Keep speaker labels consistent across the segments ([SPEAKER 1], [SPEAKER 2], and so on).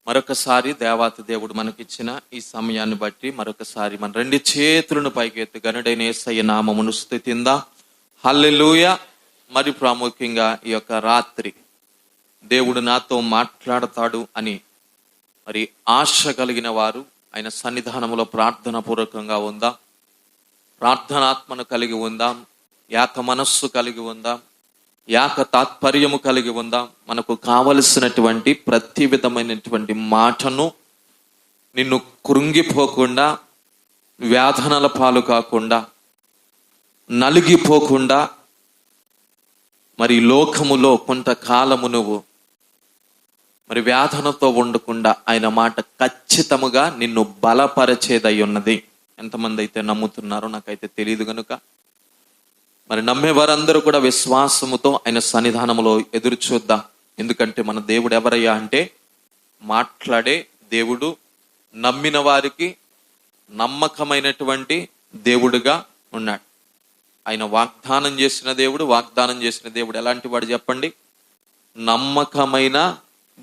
[SPEAKER 1] మరొకసారి దేవాతి దేవుడు మనకిచ్చిన ఈ సమయాన్ని బట్టి మరొకసారి మన రెండు చేతులను పైకెత్తి గనుడైన యేసయ్య నామమును స్తుతిందా. హల్లెలూయా. మరి ప్రాముఖ్యంగా ఈ యొక్క రాత్రి దేవుడు నాతో మాట్లాడతాడు అని మరి ఆశ కలిగిన వారు ఆయన సన్నిధానములో ప్రార్థన పూర్వకంగా ఉందాం, ప్రార్థనాత్మను కలిగి ఉందాం, యాక మనస్సు కలిగి ఉందాం, యాక తాత్పర్యము కలిగి ఉందాం. మనకు కావలసినటువంటి ప్రతి విధమైనటువంటి మాటను నిన్ను కృంగిపోకుండా, వేదనల పాలు కాకుండా, నలిగిపోకుండా, మరి లోకములో కొంతకాలము నువ్వు మరి వేదనతో ఉండకుండా ఆయన మాట ఖచ్చితముగా నిన్ను బలపరచేదై ఉన్నది. ఎంతమంది అయితే నమ్ముతున్నారో నాకైతే తెలియదు కనుక మరి నమ్మేవారందరూ కూడా విశ్వాసముతో ఆయన సన్నిధానములో ఎదురు చూద్దాం. ఎందుకంటే మన దేవుడు ఎవరయ్యా అంటే మాట్లాడే దేవుడు, నమ్మిన వారికి నమ్మకమైనటువంటి దేవుడుగా ఉన్నాడు. ఆయన వాగ్దానం చేసిన దేవుడు ఎలాంటి వాడు చెప్పండి? నమ్మకమైన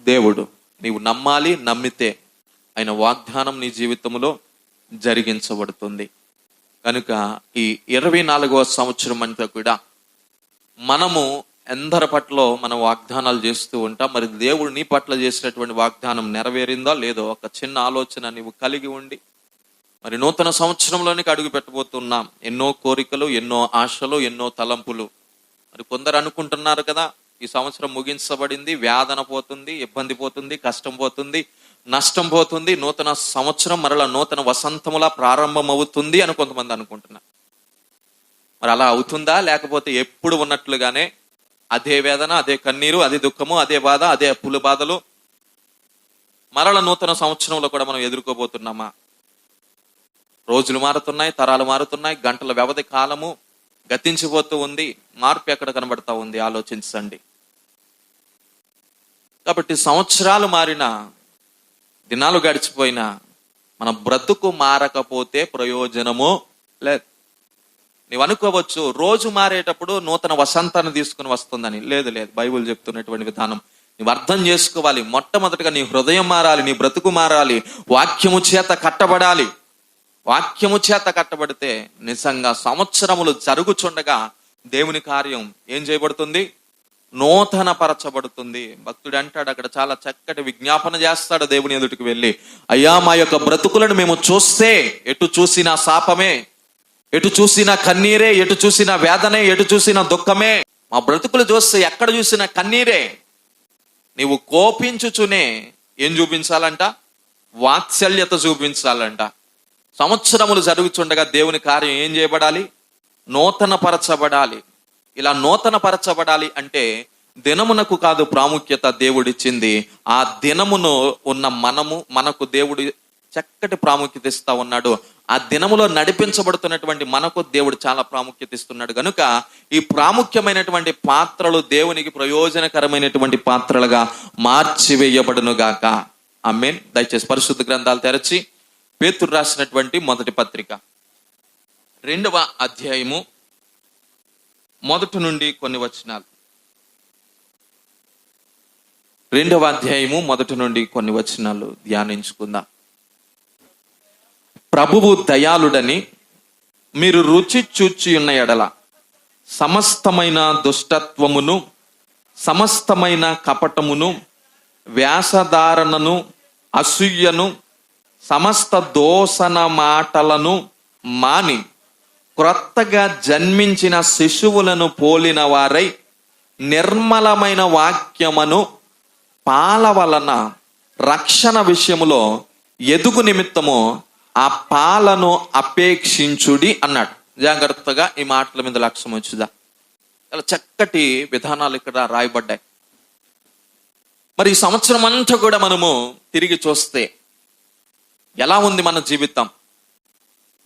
[SPEAKER 1] దేవుడు. నీవు నమ్మాలి, నమ్మితే ఆయన వాగ్దానం నీ జీవితంలో జరిగించబడుతుంది. కనుక ఈ 24వ సంవత్సరం అంతా కూడా మనము ఎందరి పట్ల మనం వాగ్దానాలు చేస్తూ ఉంటాం. మరి దేవుడు నీ పట్ల చేసినటువంటి వాగ్దానం నెరవేరిందో లేదో ఒక చిన్న ఆలోచన నీవు కలిగి ఉండి మరి నూతన సంవత్సరంలోనికి అడుగు పెట్టబోతున్నాం. ఎన్నో కోరికలు, ఎన్నో ఆశలు, ఎన్నో తలంపులు. మరి కొందరు అనుకుంటున్నారు కదా, ఈ సంవత్సరం ముగించబడింది, వేదన పోతుంది, ఇబ్బంది పోతుంది, కష్టం పోతుంది, నష్టం పోతుంది, నూతన సంవత్సరం మరలా నూతన వసంతములా ప్రారంభం అవుతుంది అని కొంతమంది అనుకుంటున్నారు. మరి అలా అవుతుందా? లేకపోతే ఎప్పుడు ఉన్నట్లుగానే అదే వేదన, అదే కన్నీరు, అదే దుఃఖము, అదే బాధ, అదే అప్పుల బాధలు మరలా నూతన సంవత్సరంలో కూడా మనం ఎదుర్కోబోతున్నామా? రోజులు మారుతున్నాయి, తరాలు మారుతున్నాయి, గంటల వ్యవధి కాలము గతించిపోతూ ఉంది. మార్పు ఎక్కడ కనబడతా ఉంది? ఆలోచించండి. కాబట్టి సంవత్సరాలు మారినా, దినాలు గడిచిపోయినా మన బ్రతుకు మారకపోతే ప్రయోజనము లేదు. నీవు అనుకోవచ్చు రోజు మారేటప్పుడు నూతన వసంతాన్ని తీసుకుని వస్తుందని. లేదు, బైబిల్ చెప్తున్నటువంటి విధానం నువ్వు అర్థం చేసుకోవాలి. మొట్టమొదటిగా నీ హృదయం మారాలి, నీ బ్రతుకు మారాలి, వాక్యము చేత కట్టబడాలి. వాక్యము చేత కట్టబడితే నిజంగా సంవత్సరములు జరుగుచుండగా దేవుని కార్యం ఏం చేయబడుతుంది? నూతన పరచబడుతుంది. భక్తుడు అంటాడు, అక్కడ చాలా చక్కటి విజ్ఞాపన చేస్తాడు దేవుని ఎదుటికి వెళ్ళి, అయ్యా మా యొక్క బ్రతుకులను మేము చూస్తే ఎటు చూసినా శాపమే, ఎటు చూసినా కన్నీరే, ఎటు చూసినా వేదనే, ఎటు చూసినా దుఃఖమే. మా బ్రతుకులు చూస్తే ఎక్కడ చూసినా కన్నీరే. నీవు కోపించుచునే ఏం చూపించాలంట? వాత్సల్యత చూపించాలంట. సంవత్సరములు జరుగుతుండగా దేవుని కార్యం ఏం చేయబడాలి? నూతన పరచబడాలి. ఇలా నూతన పరచబడాలి అంటే దినమునకు కాదు ప్రాముఖ్యత దేవుడిచ్చింది, ఆ దినమును ఉన్న మనకు దేవుడు చక్కటి ప్రాముఖ్యత ఇస్తా ఉన్నాడు. ఆ దినములో నడిపించబడుతున్నటువంటి మనకు దేవుడు చాలా ప్రాముఖ్యత ఇస్తున్నాడు. కనుక ఈ ప్రాముఖ్యమైనటువంటి పాత్రలు దేవునికి ప్రయోజనకరమైనటువంటి పాత్రలుగా మార్చివేయబడును గాక. ఆమేన్. దయచేసి పరిశుద్ధ గ్రంథాలు తెరచి పేతురు రాసినటువంటి మొదటి పత్రిక 2వ అధ్యాయము మొదటి నుండి కొన్ని వచనాలు. 2వ అధ్యాయము మొదటి నుండి కొన్ని వచనాలు ధ్యానించుకుందాం. ప్రభువు దయాళుడని మీరు రుచి చూచి ఉన్న ఎడల సమస్తమైన దుష్టత్వమును, సమస్తమైన కపటమును, వ్యాసధారణను, అసూయను, సమస్త దోషణ మాటలను మాని క్రొత్తగా జన్మించిన శిశువులను పోలిన వారై నిర్మలమైన వాక్యమును పాల వలన రక్షణ విషయములో ఎదుగు నిమిత్తము ఆ పాలను అపేక్షించుడి అన్నాడు. జాగ్రత్తగా ఈ మాటల మీద లక్ష్యం వచ్చుదా. చాలా చక్కటి విధానాలు ఇక్కడ రాయబడ్డాయి. మరి ఈ సంవత్సరం అంతా కూడా మనము తిరిగి చూస్తే ఎలా ఉంది మన జీవితం?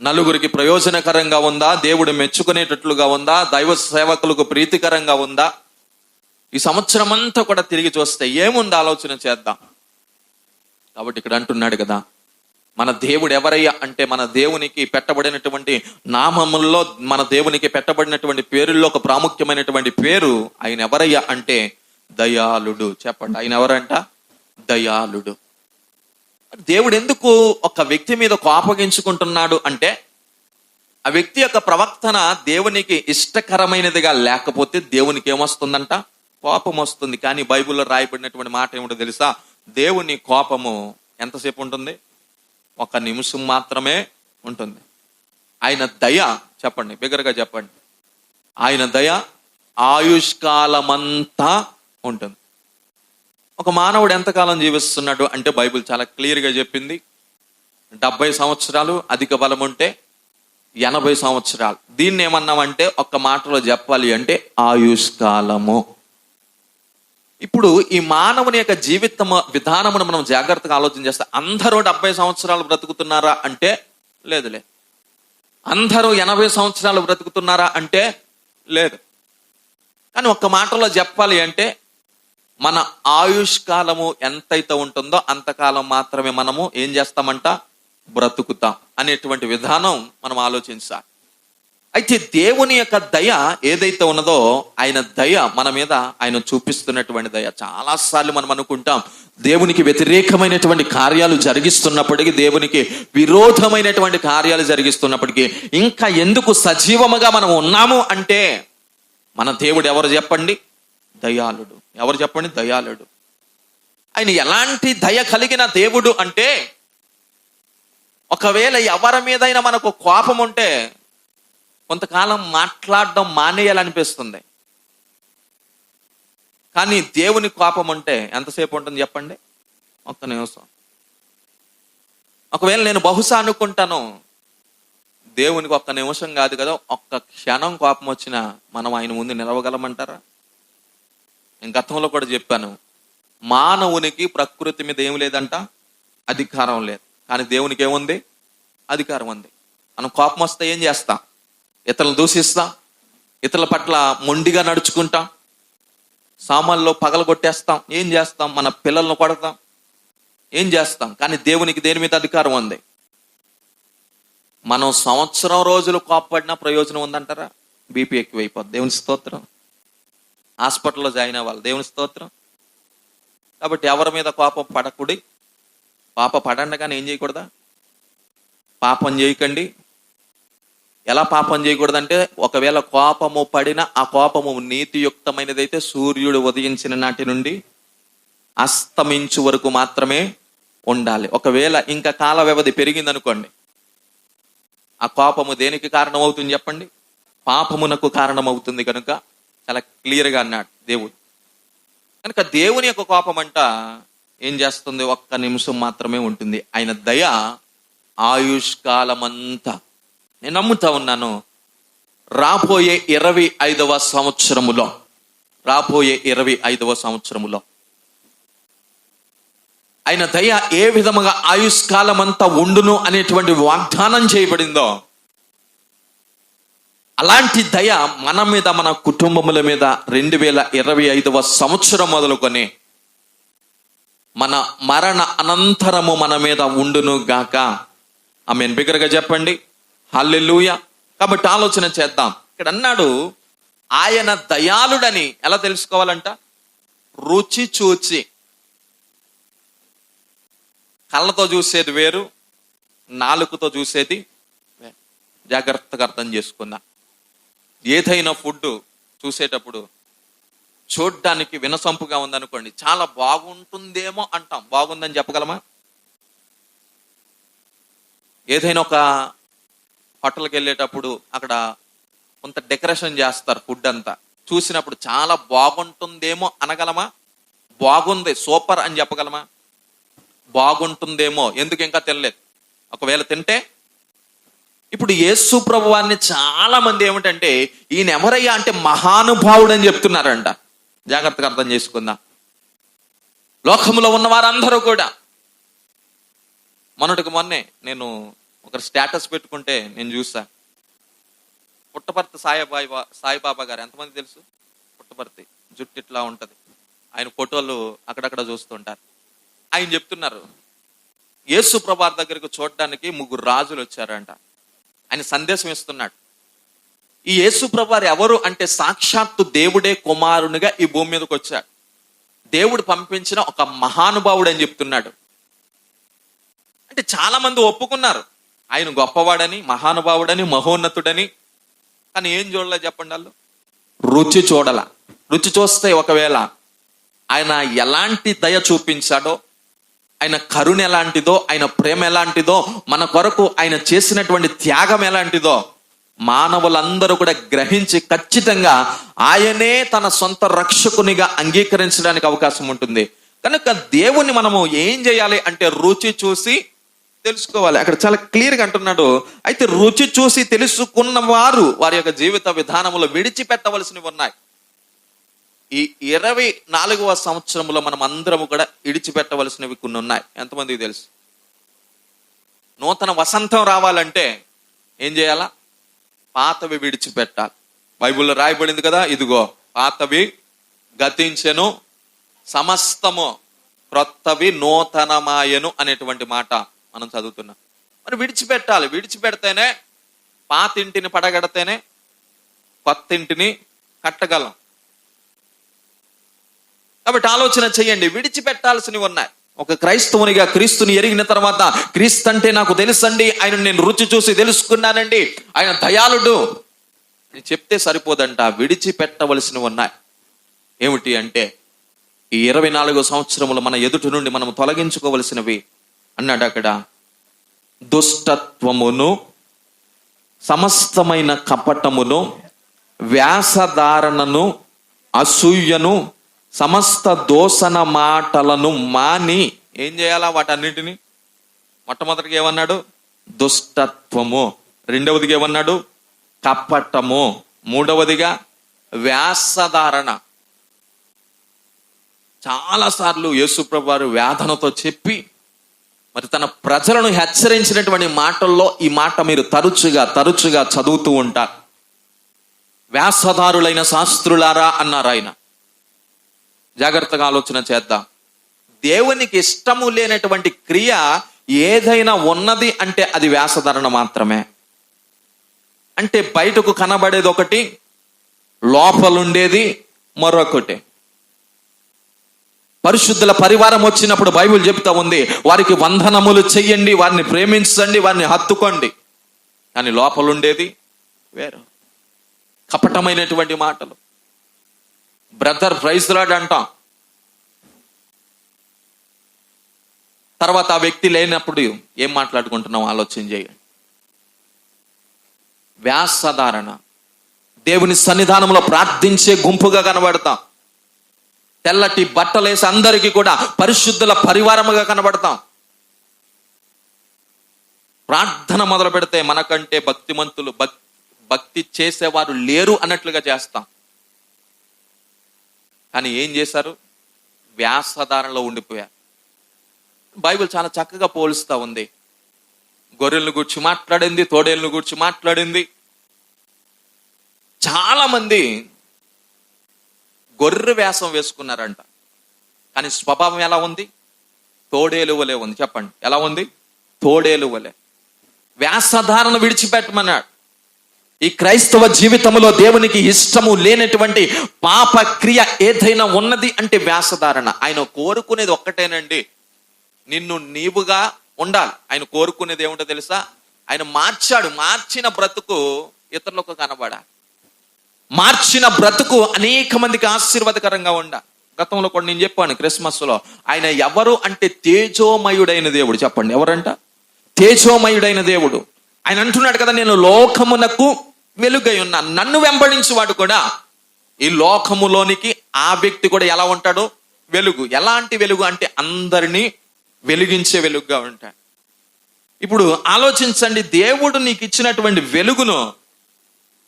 [SPEAKER 1] నలుగురికి ప్రయోజనకరంగా ఉందా? దేవుడు మెచ్చుకునేటట్లుగా ఉందా? దైవ సేవకులకు ప్రీతికరంగా ఉందా? ఈ సంవత్సరం అంతా కూడా తిరిగి చూస్తే ఏముంది ఆలోచన చేద్దాం. కాబట్టి ఇక్కడ అంటున్నాడు కదా, మన దేవుడు ఎవరయ్యా అంటే మన దేవునికి పెట్టబడినటువంటి నామముల్లో, మన దేవునికి పెట్టబడినటువంటి పేరుల్లో ఒక ప్రాముఖ్యమైనటువంటి పేరు ఆయన ఎవరయ్యా అంటే దయాళుడు. చెప్పండి, ఆయన ఎవరంట? దయాళుడు. దేవుడు ఎందుకు ఒక వ్యక్తి మీద కోపగించుకుంటున్నాడు అంటే, ఆ వ్యక్తి యొక్క ప్రవర్తన దేవునికి ఇష్టకరమైనదిగా లేకపోతే దేవునికి ఏమొస్తుందంట? కోపం వస్తుంది. కానీ బైబిల్లో రాయబడినటువంటి మాట ఏమిటో తెలుసా? దేవుని కోపము ఎంతసేపు ఉంటుంది? 1 నిమిషం మాత్రమే ఉంటుంది. ఆయన దయ, చెప్పండి బిగ్గరగా చెప్పండి, ఆయన దయ ఆయుష్కాలమంతా ఉంటుంది. ఒక మానవుడు ఎంతకాలం జీవిస్తున్నాడు అంటే బైబిల్ చాలా క్లియర్గా చెప్పింది. 70 సంవత్సరాలు, అధిక బలం ఉంటే 80 సంవత్సరాలు. దీన్ని ఏమన్నామంటే ఒక్క మాటలో చెప్పాలి అంటే ఆయుష్కాలము. ఇప్పుడు ఈ మానవుని యొక్క జీవిత విధానమును మనం జాగ్రత్తగా ఆలోచన చేస్తే అందరూ 70 సంవత్సరాలు బ్రతుకుతున్నారా అంటే లేదులే. అందరూ 80 సంవత్సరాలు బ్రతుకుతున్నారా అంటే లేదు. కానీ ఒక్క మాటలో చెప్పాలి అంటే మన ఆయుష్కాలము ఎంతైతే ఉంటుందో అంతకాలం మాత్రమే మనము ఏం చేస్తామంట? బ్రతుకుతాం అనేటువంటి విధానం మనం ఆలోచించాలి. అయితే దేవుని యొక్క దయ ఏదైతే ఉన్నదో, ఆయన దయ మన మీద ఆయన చూపిస్తున్నటువంటి దయ. చాలాసార్లు మనం అనుకుంటాం దేవునికి వ్యతిరేకమైనటువంటి కార్యాలు జరిగిస్తున్నప్పటికీ, దేవునికి విరోధమైనటువంటి కార్యాలు జరిగిస్తున్నప్పటికీ ఇంకా ఎందుకు సజీవముగా మనం ఉన్నాము అంటే, మన దేవుడు ఎవరు చెప్పండి? దయాళుడు. ఎవరు చెప్పండి? దయాళుడు. ఆయన ఎలాంటి దయ కలిగిన దేవుడు అంటే, ఒకవేళ ఎవరి మీదైనా మనకు కోపం ఉంటే కొంతకాలం మాట్లాడడం మానేయాలనిపిస్తుంది. కానీ దేవుని కోపం ఉంటే ఎంతసేపు ఉంటుంది చెప్పండి? 1 నిమిషం. ఒకవేళ నేను బహుశా అనుకుంటాను, దేవునికి 1 నిమిషం కాదు కదా, 1 క్షణం కోపం వచ్చినా మనం ఆయన ముందు నిలవగలమంటారా? నేను గతంలో కూడా చెప్పాను, మానవునికి ప్రకృతి మీద ఏం లేదంట? అధికారం లేదు. కానీ దేవునికి ఏముంది? అధికారం ఉంది. మనం కోపం వస్తే ఏం చేస్తాం? ఇతరులను దూషిస్తాం, ఇతరుల పట్ల మొండిగా నడుచుకుంటాం, సామాన్లో పగలగొట్టేస్తాం, ఏం చేస్తాం? మన పిల్లలను కొడతాం, ఏం చేస్తాం? కానీ దేవునికి దేని మీద అధికారం ఉంది? మనం సంవత్సరం రోజులు కోపపడినా ప్రయోజనం ఉందంటారా? బీపీ ఎక్కువైపోద్ది. దేవుని స్తోత్రం. హాస్పిటల్లో జాయిన్ అవ్వాలి. దేవుని స్తోత్రం. కాబట్టి ఎవరి మీద కోపం పడకుడి. పాప పడండి కానీ ఏం చేయకూడదా? పాపం చేయకండి. ఎలా పాపం చేయకూడదంటే, ఒకవేళ కోపము పడిన ఆ కోపము నీతియుక్తమైనదైతే సూర్యుడు ఉదయించిన నాటి నుండి అస్తమించు వరకు మాత్రమే ఉండాలి. ఒకవేళ ఇంకా కాల వ్యవధి పెరిగిందనుకోండి, ఆ కోపము దేనికి కారణమవుతుంది చెప్పండి? పాపమునకు కారణమవుతుంది. కనుక చాలా క్లియర్గా అన్నాడు దేవుడు. కనుక దేవుని యొక్క కోపం అంట ఏం చేస్తుంది? 1 నిమిషం మాత్రమే ఉంటుంది. ఆయన దయ ఆయుష్కాలమంతా. నేను నమ్ముతా ఉన్నాను, రాబోయే 25వ సంవత్సరములో ఆయన దయ ఏ విధముగా ఆయుష్కాలం అంతా ఉండును అనేటువంటి వాగ్దానం చేయబడిందో, అలాంటి దయ మన మీద, మన కుటుంబముల మీద 2025వ సంవత్సరం మొదలుకొని మన మరణ అనంతరము మన మీద ఉండును గాక. ఆమేన్. బిగ్గరగా చెప్పండి హల్లెలూయా. కాబట్టి ఆలోచన చేద్దాం. ఇక్కడ అన్నాడు ఆయన దయాళుడని ఎలా తెలుసుకోవాలంట? రుచి చూచి. కళ్ళతో చూసేది వేరు, నాలుకతో చూసేది వేరు. జాగ్రత్తగా అర్థం చేసుకుందాం. ఏదైనా ఫుడ్ చూసేటప్పుడు చూడ్డానికి వినసొంపుగా ఉందనుకోండి, చాలా బాగుంటుందేమో అంటాం. బాగుందని చెప్పగలమా? ఏదైనా ఒక హోటల్కి వెళ్ళేటప్పుడు అక్కడ కొంత డెకరేషన్ చేస్తారు, ఫుడ్ అంతా చూసినప్పుడు చాలా బాగుంటుందేమో అనగలమా? బాగుంది, సూపర్ అని చెప్పగలమా? బాగుంటుందేమో, ఎందుకు ఇంకా తినలేదు, ఒకవేళ తింటే. ఇప్పుడు యేసు ప్రభువాన్ని చాలా మంది ఏమిటంటే, ఈయన ఎవరయ్యా అంటే మహానుభావుడు అని చెప్తున్నారంట. జాగ్రత్తగా అర్థం చేసుకుందాం. లోకంలో ఉన్న వారందరూ కూడా, మొన్నటికి నేను ఒక స్టేటస్ పెట్టుకుంటే నేను చూసా, పుట్టపర్తి సాయిబాబా గారు ఎంతమంది తెలుసు? పుట్టపర్తి జుట్టు ఇట్లా ఉంటది, ఆయన ఫోటోలు అక్కడక్కడ చూస్తుంటారు. ఆయన చెప్తున్నారు, యేసు ప్రభు దగ్గరికి చూడడానికి 3 రాజులు వచ్చారంట. ఆయన సందేశం ఇస్తున్నాడు. ఈ యేసు ప్రభు ఎవరు అంటే సాక్షాత్తు దేవుడే కుమారునిగా ఈ భూమి మీదకి వచ్చాడు. దేవుడు పంపించిన ఒక మహానుభావుడు అని చెప్తున్నాడు. అంటే చాలా మంది ఒప్పుకున్నారు ఆయన గొప్పవాడని, మహానుభావుడని, మహోన్నతుడని. కానీ ఏం చూడలే చెప్పండి వాళ్ళు? రుచి చూడాల. రుచి చూస్తే ఒకవేళ ఆయన ఎలాంటి దయ చూపించాడో, ఆయన కరుణ ఎలాంటిదో, ఆయన ప్రేమ ఎలాంటిదో, మన కొరకు ఆయన చేసినటువంటి త్యాగం ఎలాంటిదో మానవులందరూ కూడా గ్రహించి ఖచ్చితంగా ఆయనే తన సొంత రక్షకునిగా అంగీకరించడానికి అవకాశం ఉంటుంది. కనుక దేవుణ్ణి మనము ఏం చేయాలి అంటే రుచి చూసి తెలుసుకోవాలి. అక్కడ చాలా క్లియర్గా అంటున్నాడు, అయితే రుచి చూసి తెలుసుకున్న వారు వారి యొక్క జీవిత విధానంలో విడిచిపెట్టవలసినవి ఉన్నాయి. ఈ 24వ సంవత్సరంలో మనం అందరము కూడా విడిచిపెట్టవలసినవి కొన్ని ఉన్నాయి. ఎంతమందికి తెలుసు? నూతన వసంతం రావాలంటే ఏం చేయాలా? పాతవి విడిచిపెట్టాలి. బైబిల్లో రాయబడింది కదా, ఇదిగో పాతవి గతించెను, సమస్తము క్రొత్తవి నూతనమాయను అనేటువంటి మాట మనం చదువుతున్నాం. మరి విడిచిపెట్టాలి. విడిచిపెడితేనే పాత ఇంటిని పడగడితేనే కొత్త ఇంటిని కట్టగలం. కాబట్టి ఆలోచన చేయండి, విడిచిపెట్టాల్సినవి ఉన్నాయి. ఒక క్రైస్తవునిగా క్రీస్తుని ఎరిగిన తర్వాత, క్రీస్తు అంటే నాకు తెలుసండి, ఆయన నేను రుచి చూసి తెలుసుకున్నానండి, ఆయన దయాళుడు అని చెప్తే సరిపోదంట. విడిచిపెట్టవలసినవి ఉన్నాయి. ఏమిటి అంటే ఈ 24వ సంవత్సరములు మన ఎదుటి నుండి మనం తొలగించుకోవలసినవి అన్నాడు అక్కడ. దుష్టత్వమును, సమస్తమైన కపటమును, వ్యాసధారణను, అసూయను, సమస్త దోషణ మాటలను మాని ఏం చేయాలా? వాటన్నిటిని. మొట్టమొదటిగా ఏమన్నాడు? దుష్టత్వము. రెండవదిగా ఏమన్నాడు? కపటము. మూడవదిగా వ్యాసధారణ. చాలాసార్లు యేసుప్రభువు వారు వేదనతో చెప్పి మరి తన ప్రజలను హెచ్చరించినటువంటి మాటల్లో ఈ మాట మీరు తరచుగా చదువుతూ ఉంటారు. వ్యాసదారులైన శాస్త్రులారా అన్నారు ఆయన. జాగ్రత్తగా ఆలోచన చేద్దాం. దేవునికి ఇష్టము లేనటువంటి క్రియ ఏదైనా ఉన్నది అంటే అది వ్యాసధారణ మాత్రమే. అంటే బయటకు కనబడేది ఒకటి, లోపలుండేది మరొకటి. పరిశుద్ధుల పరివారం వచ్చినప్పుడు బైబిల్ చెప్తా ఉంది, వారికి వందనములు చెయ్యండి, వారిని ప్రేమించండి, వారిని హత్తుకోండి. కానీ లోపలుండేది వేరు, కపటమైనటువంటి మాటలు. బ్రదర్ ప్రైజ్ లార్డ్ అంటాం, తర్వాత ఆ వ్యక్తి లేనప్పుడు ఏం మాట్లాడుకుంటున్నాం ఆలోచన చేయండి. వ్యాసధారణ. దేవుని సన్నిధానంలో ప్రార్థించే గుంపుగా కనబడతాం. తెల్లటి బట్టలేసి అందరికీ కూడా పరిశుద్ధుల పరివారముగా కనబడతాం. ప్రార్థన మొదలు పెడితే మనకంటే భక్తిమంతులు, భక్తి చేసేవారు లేరు అన్నట్లుగా చేస్తాం. కానీ ఏం చేశారు? వ్యాసధారణలో ఉండిపోయారు. బైబిల్ చాలా చక్కగా పోలుస్తూ ఉంది. గొర్రెలను గూర్చి మాట్లాడింది, తోడేళ్ళను గూర్చి మాట్లాడింది. చాలా మంది గొర్రె వేషం వేసుకున్నారంట, కానీ స్వభావం ఎలా ఉంది? తోడేలు వలె ఉంది. చెప్పండి, ఎలా ఉంది? తోడేలు వలె. వ్యాసధారణ విడిచిపెట్టమన్నాడు. ఈ క్రైస్తవ జీవితంలో దేవునికి ఇష్టము లేనటువంటి పాప క్రియ ఏదైనా ఉన్నది అంటే వ్యాసధారణ. ఆయన కోరుకునేది ఒక్కటేనండి, నిన్ను నీవుగా ఉండాలి. ఆయన కోరుకునేది ఏమిటో తెలుసా? ఆయన మార్చిన బ్రతుకు ఇతరులకు కనబడాలి. మార్చిన బ్రతుకు అనేక మందికి ఆశీర్వాదకరంగా ఉండాలి. గతంలో కూడా నేను చెప్పాను క్రిస్మస్ లో, ఆయన ఎవరు అంటే తేజోమయుడైన దేవుడు. చెప్పండి, ఎవరంట? తేజోమయుడైన దేవుడు. ఆయన అంటున్నాడు కదా, నేను లోకమునకు వెలుగై ఉన్నాను. నన్ను వెంబడించేవాడు కూడా ఈ లోకములోనికి, ఆ వ్యక్తి కూడా ఎలా ఉంటాడు? వెలుగు. ఎలాంటి వెలుగు అంటే అందరినీ వెలిగించే వెలుగుగా ఉంటాడు. ఇప్పుడు ఆలోచించండి, దేవుడు నీకు ఇచ్చినటువంటి వెలుగును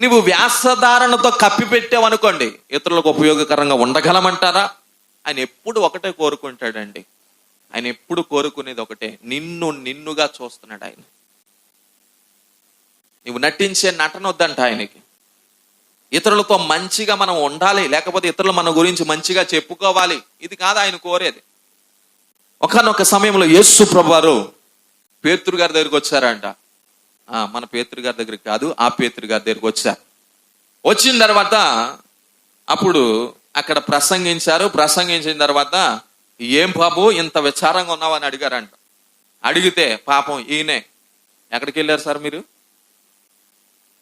[SPEAKER 1] నువ్వు వ్యాసధారణతో కప్పిపెట్టావనుకోండి, ఇతరులకు ఉపయోగకరంగా ఉండగలమంటారా? ఆయన ఎప్పుడు ఒకటే కోరుకుంటాడండి. ఆయన ఎప్పుడు కోరుకునేది ఒకటే, నిన్నుగా చూస్తున్నాడు ఆయన. నువ్వు నటించే నటన వద్దంట ఆయనకి. ఇతరులతో మంచిగా మనం ఉండాలి, లేకపోతే ఇతరులు మన గురించి మంచిగా చెప్పుకోవాలి, ఇది కాదు ఆయన కోరేది. ఒకానొక సమయంలో యేసు ప్రభువారు పేతురు గారి దగ్గరికి వచ్చారంట. మన పేతురు గారి దగ్గరికి కాదు, ఆ పేతురు గారి దగ్గరికి వచ్చారు. వచ్చిన తర్వాత అప్పుడు అక్కడ ప్రసంగించిన తర్వాత, ఏం బాబు ఇంత విచారంగా ఉన్నావని అడిగారంట. అడిగితే పాపం ఈయనే, ఎక్కడికి వెళ్ళారు సార్ మీరు,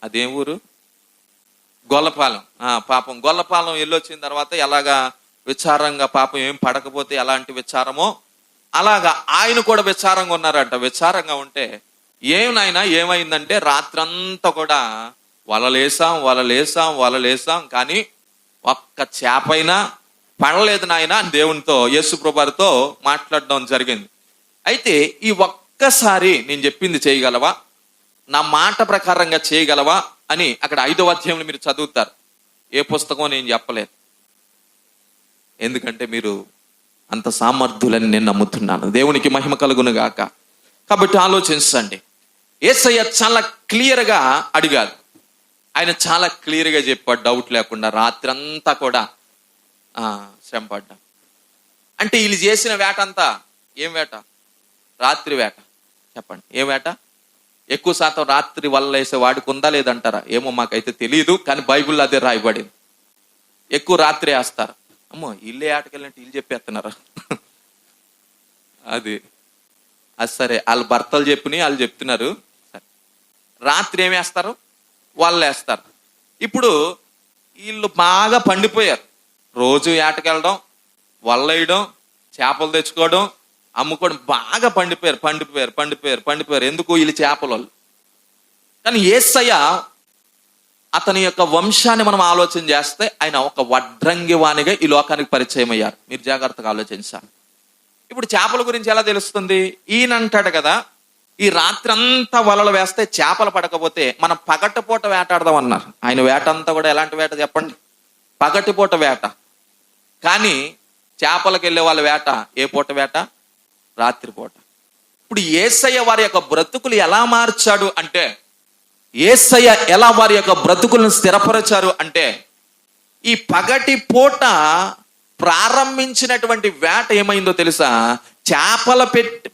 [SPEAKER 1] అదేం ఊరు, గొల్లపాలెం. పాపం గొల్లపాలెం వెళ్ళొచ్చిన తర్వాత ఎలాగా విచారంగా, పాపం ఏం పడకపోతే ఎలాంటి విచారమో అలాగా ఆయన కూడా విచారంగా ఉన్నారంట. విచారంగా ఉంటే ఏం నాయనా ఏమైందంటే, రాత్రంతా కూడా వలలేసాం కానీ ఒక్క చేపైనా పడలేదు నాయన అని దేవునితో, యేసు ప్రభువారితో మాట్లాడడం జరిగింది. అయితే ఈ ఒక్కసారి నేను చెప్పింది చేయగలవా, నా మాట ప్రకారంగా చేయగలవా అని అక్కడ 5వ అధ్యాయంలో మీరు చదువుతారు. ఏ పుస్తకం నేను చెప్పలేదు, ఎందుకంటే మీరు అంత సామర్థ్యులని నేను నమ్ముతున్నాను. దేవునికి మహిమ కలుగును గాక. కాబట్టి ఆలోచించండి. యేసయ్య చాలా క్లియర్గా అడిగాడు, ఆయన చాలా క్లియర్గా చెప్పాడు, డౌట్ లేకుండా. రాత్రి అంతా కూడా శ్రమపడ్డా. అంటే వీళ్ళు చేసిన వేట అంతా ఏం వేట? రాత్రి వేట. చెప్పండి, ఏం వేట? ఎక్కువ శాతం రాత్రి వల్ల వేసే వాడికి ఉందా లేదంటారా? ఏమో మాకైతే తెలియదు, కానీ బైబిల్లో అదే రాయబడింది. ఎక్కువ రాత్రి వేస్తారు. అమ్మో, ఇల్లే ఆటకెళ్ళినట్టు వీళ్ళు చెప్పేస్తున్నారు. అది సరే, వాళ్ళ భర్తలు చెప్పిన వాళ్ళు చెప్తున్నారు. సరే, రాత్రి ఏమి వేస్తారు? వాళ్ళు వేస్తారు. ఇప్పుడు వీళ్ళు బాగా పండిపోయారు. రోజు ఏటకెళ్ళడం, వల్లేయడం, చేపలు తెచ్చుకోవడం, అమ్ముకోవడం, బాగా పండిపోయారు. ఎందుకు? వీళ్ళు చేపల వాళ్ళు. కానీ యేసయ్య అతని యొక్క వంశాన్ని మనం ఆలోచన చేస్తే ఆయన ఒక వడ్రంగి వానిగా ఈ లోకానికి పరిచయం అయ్యారు. మీరు జాగ్రత్తగా ఆలోచించాలి. ఇప్పుడు చేపల గురించి ఎలా తెలుస్తుంది? ఈయన అంటాడు కదా, ఈ రాత్రి అంతా వలలు వేస్తే చేపలు పడకపోతే మనం పగటిపూట వేటాడదాం అన్నారు. ఆయన వేట అంతా కూడా ఎలాంటి వేట చెప్పండి? పగటిపూట వేట. కానీ చేపలకు వెళ్ళే వాళ్ళ వేట ఏ పూట వేట? రాత్రిపూట. ఇప్పుడు యేసయ్య వారి యొక్క బ్రతుకులు ఎలా మార్చాడు అంటే, యేసయ్య ఎలా వారి యొక్క బ్రతుకులను స్థిరపరిచారు అంటే, ఈ పగటి పూట ప్రారంభించినటువంటి వేట ఏమైందో తెలుసా? చేపల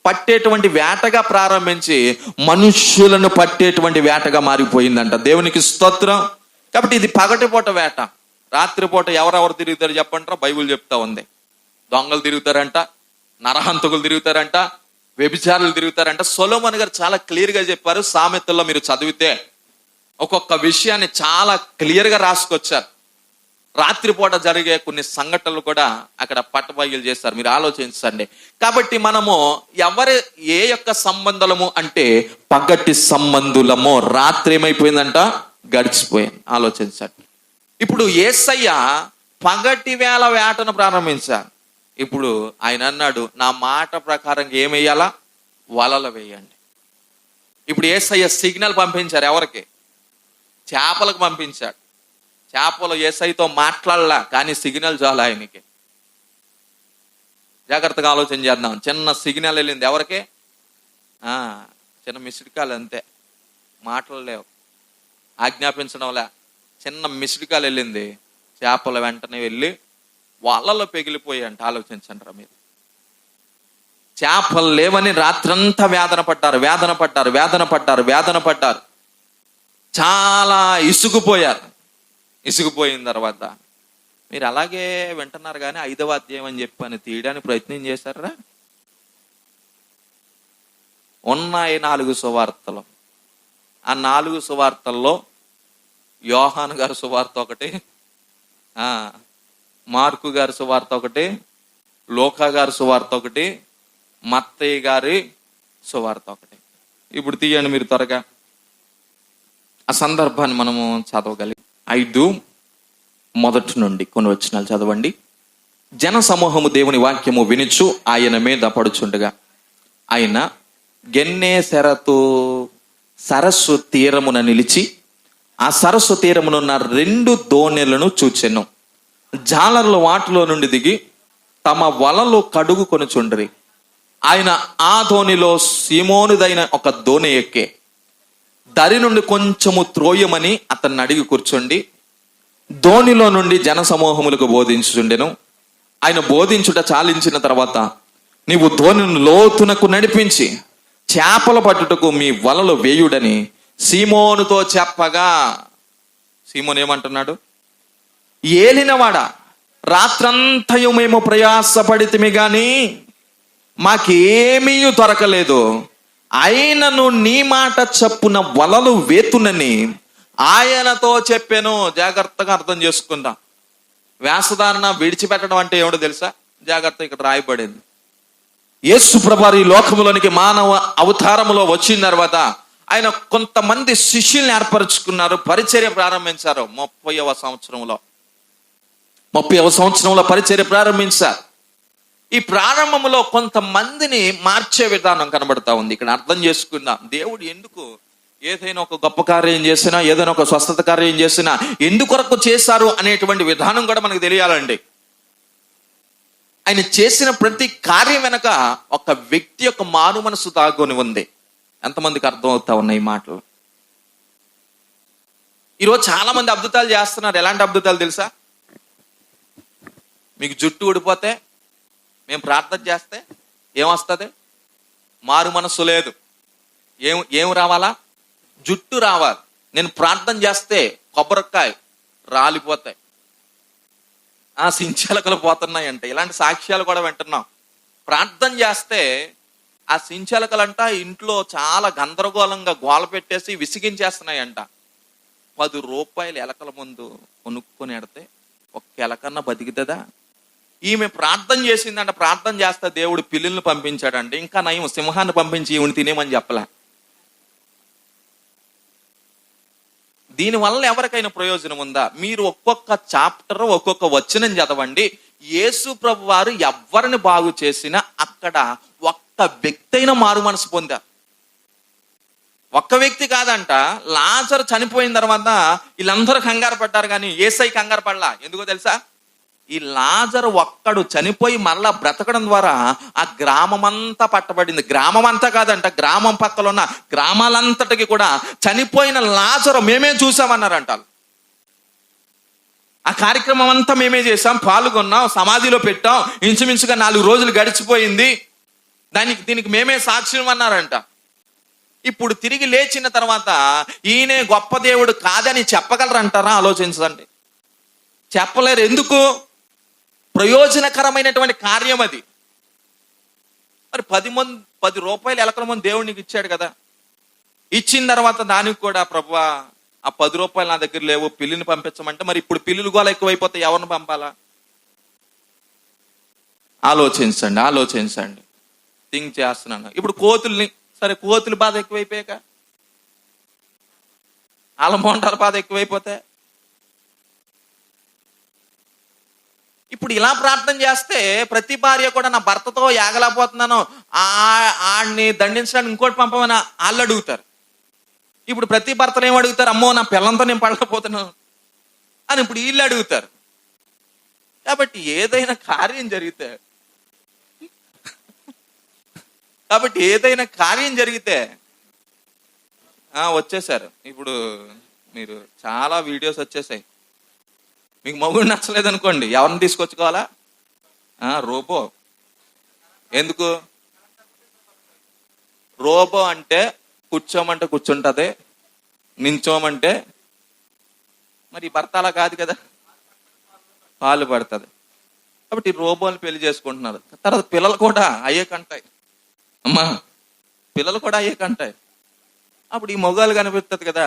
[SPEAKER 1] పట్టేటువంటి వేటగా ప్రారంభించి మనుష్యులను పట్టేటువంటి వేటగా మారిపోయిందంట. దేవునికి స్తోత్రం. కాబట్టి ఇది పగటిపూట వేట. రాత్రిపూట ఎవరెవరు తిరుగుతారు చెప్పంటారా? బైబిల్ చెప్తా ఉంది. దొంగలు తిరుగుతారంట, నరహంతకులు తిరుగుతారంట, వ్యభిచారులు తిరుగుతారంట. సొలొమోను గారు చాలా క్లియర్గా చెప్పారు. సామెతల్లో మీరు చదివితే ఒక్కొక్క విషయాన్ని చాలా క్లియర్గా రాసుకొచ్చారు. రాత్రిపూట జరిగే కొన్ని సంఘటనలు కూడా అక్కడ పట్టబయలు చేస్తారు. మీరు ఆలోచించండి. కాబట్టి మనము ఏ యొక్క సంబంధులము అంటే పగటి సంబంధులము. రాత్రి ఏమైపోయిందంట? గడిచిపోయింది. ఆలోచించండి. ఇప్పుడు యేసయ్య పగటి వేళ వేటను ప్రారంభించారు. ఇప్పుడు ఆయన అన్నాడు, నా మాట ప్రకారం ఏమేయాలా? వలలు వేయండి. ఇప్పుడు యేసయ్య సిగ్నల్ పంపించారు. ఎవరికి? చేపలకు పంపించాడు. చేపలు యేసయ్యతో మాట్లాడలా, కానీ సిగ్నల్ చాలు ఆయనకి. జాగ్రత్తగా ఆలోచన చేద్దాం. చిన్న సిగ్నల్ వెళ్ళింది. ఎవరికి? చిన్న మిస్డ్ కాల్, అంతే. మాట్లాడలేవు, ఆజ్ఞాపించడంలే. చిన్న మిస్డ్ కాల్ వెళ్ళింది. చేపలు వెంటనే వెళ్ళి వాళ్ళలో పెగిలిపోయాయంట. ఆలోచించండి రా మీరు. చేపలు లేవని రాత్రంతా వేదన పడ్డారు. చాలా ఇసుకుపోయిన తర్వాత మీరు అలాగే వింటున్నారు, కానీ 5వ అధ్యాయం అని చెప్పని తీయడానికి ప్రయత్నం చేశారా? ఉన్నాయి 4 సువార్తలు. ఆ 4 సువార్తల్లో యోహాను గారి సువార్త ఒకటి, మార్కు గారి సువార్త ఒకటి, లోకా గారి సువార్త ఒకటి, మత్తయి గారి సువార్త ఒకటి. ఇప్పుడు తీయండి మీరు త్వరగా. ఆ సందర్భాన్ని మనము చదవగలిగి 5 నుండి కొన్ని వచనాలు చదవండి. జన సమూహము దేవుని వాక్యము వినుచు ఆయన మీద పడుచుండగా ఆయన గెన్నేసరతు సరస్సు తీరమున నిలిచి ఆ సరస్సు తీరమునున్న 2 దోణెలను చూచెను. జాలర్లు వాటిలో నుండి దిగి తమ వలలు కడుగు కొనుచుండ్రి. ఆయన ఆ దోణిలో సీమోనుదైన ఒక దోణి ఎక్కే దరి నుండి కొంచెము త్రోయమని అతన్ని అడిగి కూర్చోండి. దోణిలో నుండి జన సమూహములకు బోధించుచుండెను. ఆయన బోధించుట చాలించిన తర్వాత, నీవు దోణిని లోతునకు నడిపించి చేపల పట్టుటకు మీ వలలు వేయుడని సీమోనుతో చెప్పగా, సీమోను ఏమంటున్నాడు? ఏలినవాడా, రాత్రంతయు మేము ప్రయాసపడితిమి గాని మాకేమీ దొరకలేదు, ఆయనను నీ మాట చప్పున వలలు వేతునని ఆయనతో చెప్పాను. జాగ్రత్తగా అర్థం చేసుకుందాం. వేషధారణ విడిచిపెట్టడం అంటే ఏమిటో తెలుసా? జాగ్రత్త, ఇక్కడ రాయబడింది. యేసు ప్రభువారు ఈ లోకములోనికి మానవ అవతారములో వచ్చిన తర్వాత ఆయన కొంతమంది శిష్యుల్ని ఏర్పరచుకున్నారు, పరిచర్య ప్రారంభించారు. 30వ సంవత్సరంలో పరిచర్య ప్రారంభించారు. ఈ ప్రారంభంలో కొంతమందిని మార్చే విధానం కనబడతా ఉంది. ఇక్కడ అర్థం చేసుకుందాం. దేవుడు ఎందుకు ఏదైనా ఒక గొప్ప కార్యం చేసినా, ఏదైనా ఒక స్వస్థత కార్యం చేసినా ఎందుకొరకు చేశారు అనేటువంటి విధానం కూడా మనకు తెలియాలండి. ఆయన చేసిన ప్రతి కార్యం వెనక ఒక వ్యక్తి యొక్క మారు మనసు దాగుని ఉంది. ఎంతమందికి అర్థం అవుతా ఉన్నాయి ఈ మాటలు? ఈరోజు చాలా మంది అద్భుతాలు చేస్తున్నారు. ఎలాంటి అద్భుతాలు తెలుసా? మీకు జుట్టు ఊడిపోతే మేము ప్రార్థన చేస్తే ఏమొస్తుంది? మారు మనస్సు లేదు. ఏం రావాలా? జుట్టు రావాలి. నేను ప్రార్థన చేస్తే కొబ్బరికాయ రాలిపోతాయి, సించలకలు పోతున్నాయంట. ఇలాంటి సాక్ష్యాలు కూడా వింటున్నాం. ప్రార్థన చేస్తే ఆ సించలకలంట ఇంట్లో చాలా గందరగోళంగా గోల పెట్టేసి విసిగించేస్తున్నాయంట. 10 రూపాయలు ఎలకల ముందు కొనుక్కొని ఎడితే ఒక్క ఎలకన్నా బతికితుందా? ఈమె ప్రార్థన చేసిందంట. ప్రార్థన చేస్తే దేవుడు పిల్లుల్ని పంపించాడంటే, ఇంకా నయం సింహాన్ని పంపించి ఈవిని తినేమని చెప్పలే. దీనివల్ల ఎవరికైనా ప్రయోజనం ఉందా? మీరు ఒక్కొక్క చాప్టర్ ఒక్కొక్క వచనం చదవండి. యేసు ప్రభు వారు ఎవరిని బాగు చేసినా అక్కడ ఒక్క వ్యక్తి అయినా మారు మనసు పొందారు. ఒక్క వ్యక్తి కాదంట. లాజరు చనిపోయిన తర్వాత వీళ్ళందరూ కంగారు పడ్డారు, కానీ యేసయ్య కంగారు పడలా. ఎందుకో తెలుసా? ఈ లాజరు ఒక్కడు చనిపోయి మళ్ళా బ్రతకడం ద్వారా ఆ గ్రామమంతా పట్టబడింది. గ్రామం అంతా కాదంట, గ్రామం పక్కన ఉన్న గ్రామాలంతటికి కూడా చనిపోయిన లాజరు మేమే చూసామన్నారంట. ఆ కార్యక్రమం అంతా మేమే చేసాం, పాల్గొన్నాం, సమాధిలో పెట్టాం. ఇంచుమించుగా 4 రోజులు గడిచిపోయింది. దీనికి మేమే సాక్ష్యం అన్నారంట. ఇప్పుడు తిరిగి లేచిన తర్వాత ఈయనే గొప్ప దేవుడు కాదని చెప్పగలరంటారా? ఆలోచించండి. చెప్పలేరు. ఎందుకు? ప్రయోజనకరమైనటువంటి కార్యం అది. మరి 10 రూపాయలు ఎలకల ముందు దేవుడికి ఇచ్చాడు కదా. ఇచ్చిన తర్వాత దానికి కూడా ప్రభువా ఆ 10 రూపాయలు నా దగ్గర లేవు, పిల్లిని పంపించమంటే, మరి ఇప్పుడు పిల్లులు గోల ఎక్కువైపోతే ఎవరిని పంపాలా? ఆలోచించండి. థింక్ చేస్తున్నాను. ఇప్పుడు కోతుల్ని, సరే కోతుల బాధ ఎక్కువైపోయాక ఆలమోంటాల బాధ ఎక్కువైపోతే, ఇప్పుడు ఇలా ప్రార్థన చేస్తే ప్రతి భార్య కూడా నా భర్తతో యాగలేకపోతున్నాను, ఆడిని దండించడానికి ఇంకోటి పంపమని వాళ్ళు అడుగుతారు. ఇప్పుడు ప్రతి భర్తలు ఏం అడుగుతారు? అమ్మో నా పిల్లలతో నేను పడలేకపోతున్నాను అని ఇప్పుడు వీళ్ళు అడుగుతారు. కాబట్టి ఏదైనా కార్యం జరిగితే వచ్చేసారు. ఇప్పుడు మీరు చాలా వీడియోస్ వచ్చేసాయి. మీకు మగుడు నచ్చలేదు అనుకోండి, ఎవరిని తీసుకొచ్చుకోవాలా? రోబో. ఎందుకు? రోబో అంటే కూర్చోమంటే కూర్చుంటది, నించోమంటే, మరి భర్త అలా కాదు కదా, పాలు పడుతుంది. కాబట్టి రోబోని పెళ్లి చేసుకుంటున్నారు. తర్వాత పిల్లలు కూడా అయ్యే కంటాయి. అమ్మా పిల్లలు కూడా అయ్యే కంటాయి. అప్పుడు ఈ మొగాలు కనిపిస్తుంది కదా,